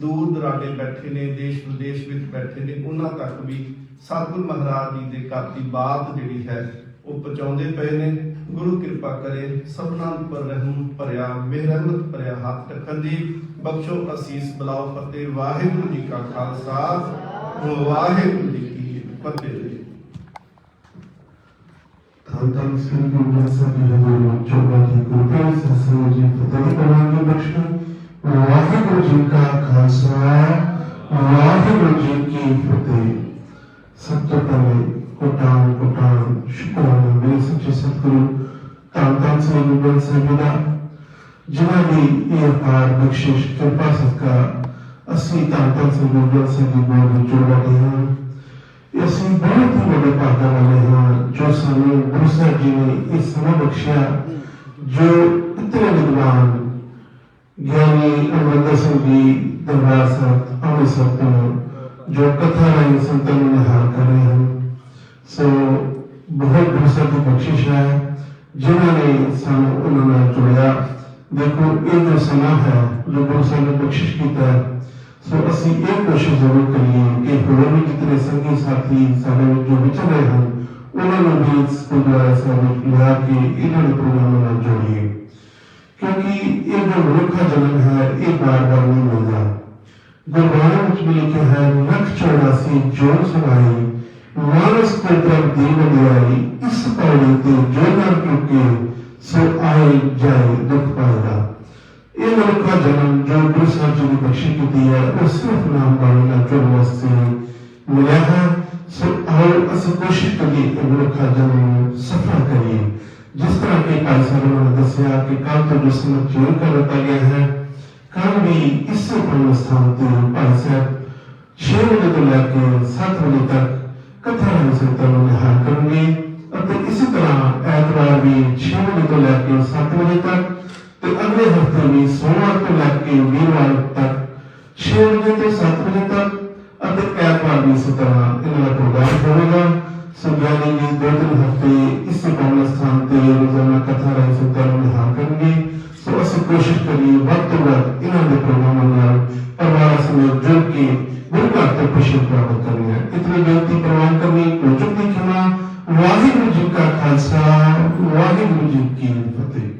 ਦੂਰ ਦਰਾਡੇ ਬੈਠੇ ਨੇ, ਦੇਸ਼ ਵਿਦੇਸ਼ ਵਿੱਚ ਬੈਠੇ ਨੇ, ਉਹਨਾਂ ਤੱਕ ਵੀ ਸਤਿਗੁਰੂ ਮਹਾਰਾਜ ਜੀ ਦੇ ਘਰ ਦੀ ਬਾਤ ਜਿਹੜੀ ਹੈ ਉਹ ਪਹੁੰਚਾਉਂਦੇ ਪਏ ਨੇ। ਗੁਰੂ ਕਿਰਪਾ ਕਰੇ ਸਭਨਾਂ ਉੱਪਰ ਰਹਿਮ ਭਰਿਆ ਮਿਹਰਮਤ ਭਰਿਆ ਹੱਥ ਰੱਖਣ ਦੀ ਬਖਸ਼ੋ ਅਸੀਸ ਬਲਾਓ ਫਤਿਹ। ਵਾਹਿਗੁਰੂ ਜੀ ਕਾ ਖਾਲਸਾ ਵਾਹਿਗੁਰੂ ਜੀ ਕੀ ਫਤਿਹ। ਧੰਨ ਸ੍ਰੀ ਗੁਰੂ ਗ੍ਰੰਥ ਸਾਹਿਬ ਜੀ ਦੇ ਚੋਪੜਾ ਦੀ ਕਿਰਪਾ ਸਤਿਸੰਗ ਜੀ ਫਤਿਹ ਕਰਾਂਗੇ ਬਖਸ਼ਣ। ਵਾਹਿਗੁਰੂ ਜੀ ਕਾ ਖਾਲਸਾ ਵਾਹਿਗੁਰੂ ਜੀ ਕੀ ਫਤਿਹ। ਸਭ ਤੋਂ ਪਹਿਲੇ ਕੋਟਾਨ ਸ਼ੁਕਰਾਨਾ ਮੇਰੇ ਸੱਚੇ ਸਤਿਗੁਰੂ ਧੰਨ ਸ੍ਰੀ ਗੁਰੂ ਗ੍ਰੰਥ ਸਾਹਿਬ ਜੀ ਦਾ, ਜਿਨ੍ਹਾਂ ਦੀ ਇਹ ਅਪਾਰ ਬਖਸ਼ਿਸ਼ ਕਿਰਪਾ ਸਦਕਾ ਅਸੀਂ ਧੰਨ ਸ੍ਰੀ ਗੁਰੂ ਗ੍ਰੰਥ ਸਾਹਿਬ ਜੀ ਨੂੰ ਜੋੜ ਰਹੇ ਹਾਂ। ਅਸੀਂ ਬਹੁਤ ਹੀ ਵੱਡੇ ਭਾਗਾਂ ਵਾਲੇ ਹਾਂ ਜੋ ਸਾਨੂੰ ਗੁਰੂ ਸਾਹਿਬ ਜੀ ਨੇ ਇਹ ਸਮਾਂ ਬਖਸ਼ਿਆ, ਜੋ ਇਤਨੇ ਵਿਦਵਾਨ ਗਿਆਨੀ ਅਮਰਿੰਦਰ ਸਿੰਘ ਜੀ ਦਰਬਾਰ ਸਾਹਿਬ ਅੰਮ੍ਰਿਤਸਰ ਤੋਂ ਜੋ ਕਥਾ ਰਾਹੀਂ ਸੰਤਾਂ ਨੂੰ ਨਿਹਾਲ ਕਰ ਰਹੇ ਹਨ। ਸੋ ਬਹੁਤ ਗੁਰੂ ਸਾਹਿਬ ਦੀ ਬਖਸ਼ਿਸ਼ ਹੈ ਜਿਨ੍ਹਾਂ ਨੇ ਸਾਨੂੰ ਉਹਨਾਂ ਨਾਲ ਜੋੜਿਆ। ਦੇਖੋ ਇਹ ਜੋ ਸਮਾਂ ਹੈ ਜੋ ਗੁਰੂ ਸਾਹਿਬ ਨੇ ਬਖਸ਼ਿਸ਼ ਕੀਤਾ, ਸੋ ਅਸੀਂ ਇਹ ਕੋਸ਼ਿਸ਼ ਜ਼ਰੂਰ ਕਰੀਏ ਕਿ ਹੋਰ ਵੀ ਜਿਤਨੇ ਸੰਗੀ ਸਾਥੀ ਸਾਡੇ ਵਿੱਚ ਜੋ ਵਿਚਰ ਰਹੇ ਹਨ ਉਹਨਾਂ ਨੂੰ ਵੀ ਇਸ ਗੁਰਦੁਆਰਾ ਸਾਹਿਬ ਵਿੱਚ ਲਿਆ ਕੇ ਇਹਨਾਂ ਦੇ ਪ੍ਰੋਗਰਾਮਾਂ ਨਾਲ ਜੋੜੀਏ, ਕਿਉਂਕਿ ਇਹ ਜੋ ਮਨੁੱਖਾ ਜਨਮ ਹੈ ਇਹ ਬਾਰ-ਬਾਰ ਨਹੀਂ ਮਿਲਦਾ। ਗੁਰਬਾਣੀ ਵਿੱਚ ਵੀ ਲਿਖਿਆ ਹੈ, ਲੱਖ 84 ਜੋਨ ਸਮਾਈ ਮਾਨਸ ਕੋ ਪ੍ਰਭ ਦੀ ਵਡਿਆਈ, ਇਸ ਪੌੜੀ ਤੇ ਜੋ ਨਰ ਚੁੱਕੇ ਸੋ ਆਏ ਜਾਏ ਦੁੱਖ ਪਾਏਗਾ। ਇਹ ਮਨੁੱਖਾ ਜਨਮ ਜੋ ਗੁਰੂ ਸਾਹਿਬ ਜੀ ਨੇ ਬਖਸ਼ਿਸ਼ ਕੀਤੀ ਹੈ ਉਹ ਸਿਰਫ ਨਾਮ ਬਾਣੀ ਨਾਲ ਜੁੜਨ ਵਾਸਤੇ ਮਿਲਿਆ ਹੈ। ਸੋ ਆਓ ਅਸੀਂ ਕੋਸ਼ਿਸ਼ ਕਰੀਏ ਕਿ ਮਨੁੱਖਾ ਜਨਮ ਨੂੰ ਸਫਲ ਕਰੀਏ। ਜਿਸ ਤਰ੍ਹਾਂ ਕਿ ਭਾਈ ਸਾਹਿਬ ਨੇ ਦੱਸਿਆ ਕਿ ਕੱਲ੍ਹ ਤੋਂ ਜੋ ਸਮਾਂ ਚੋਣ ਕਰ ਦਿੱਤਾ ਗਿਆ ਹੈ, ਕੱਲ੍ਹ ਵੀ ਇਸੇ ਪਵਿੱਤਰ ਸਥਾਨ ਤੇ ਭਾਈ ਸਾਹਿਬ 6 ਵਜੇ ਤੋਂ ਲੈ ਕੇ 7 ਵਜੇ ਤੱਕ ਕਥਾ ਰਾਹੀਂ ਸੰਤਾਂ ਨੂੰ ਨਿਹਾਲ ਕਰਨਗੇ ਅਤੇ ਇਸੇ ਤਰ੍ਹਾਂ ਐਤਵਾਰ ਵੀ 6 ਵਜੇ ਤੋਂ ਲੈ ਕੇ 7 ਵਜੇ ਤੱਕ ਤੇ ਅਗਲੇ ਹਫ਼ਤੇ ਵੀ ਸੋਮਵਾਰ ਤੋਂ ਲੈ ਕੇ ਵੀਰਵਾਰ ਤੱਕ 6 ਵਜੇ ਤੋਂ 7 ਵਜੇ ਤੱਕ ਅਤੇ ਐਤਵਾਰ ਵੀ ਇਸੇ ਤਰ੍ਹਾਂ ਇਹਨਾਂ ਦਾ ਪ੍ਰੋਗਰਾਮ ਹੋਵੇਗਾ। ਸੋ ਗਿਆਨੀ ਜੀ 2-3 ਹਫ਼ਤੇ ਇਸੇ ਪਵਿੱਤਰ ਸਥਾਨ ਤੇ ਰੋਜ਼ਾਨਾ ਕਥਾ ਰਾਹੀਂ ਸੰਤਾਂ ਨੂੰ ਨਿਹਾਲ ਕਰਨਗੇ। ਸੋ ਅਸੀਂ ਕੋਸ਼ਿਸ਼ ਕਰੀਏ ਵੱਧ ਤੋਂ ਵੱਧ ਇਹਨਾਂ ਦੇ ਪ੍ਰੋਗਰਾਮਾਂ ਨਾਲ ਪਰਿਵਾਰ ਸਮੇਤ ਜੁੜ ਕੇ ਗੁਰੂ ਘਰ ਤੋਂ ਖੁਸ਼ੀ ਪ੍ਰਾਪਤ ਕਰਨੀ ਹੈ। ਇਤਨੀ ਬੇਨਤੀ ਪ੍ਰਵਾਨ ਕਰਨੀ ਕੋਈ ਚੁੱਕੀ ਖਿਮਾ। ਵਾਹਿਗੁਰੂ ਜੀ ਕਾ ਖਾਲਸਾ, ਵਾਹਿਗੁਰੂ ਜੀ ਕੀ ਫਤਿਹ।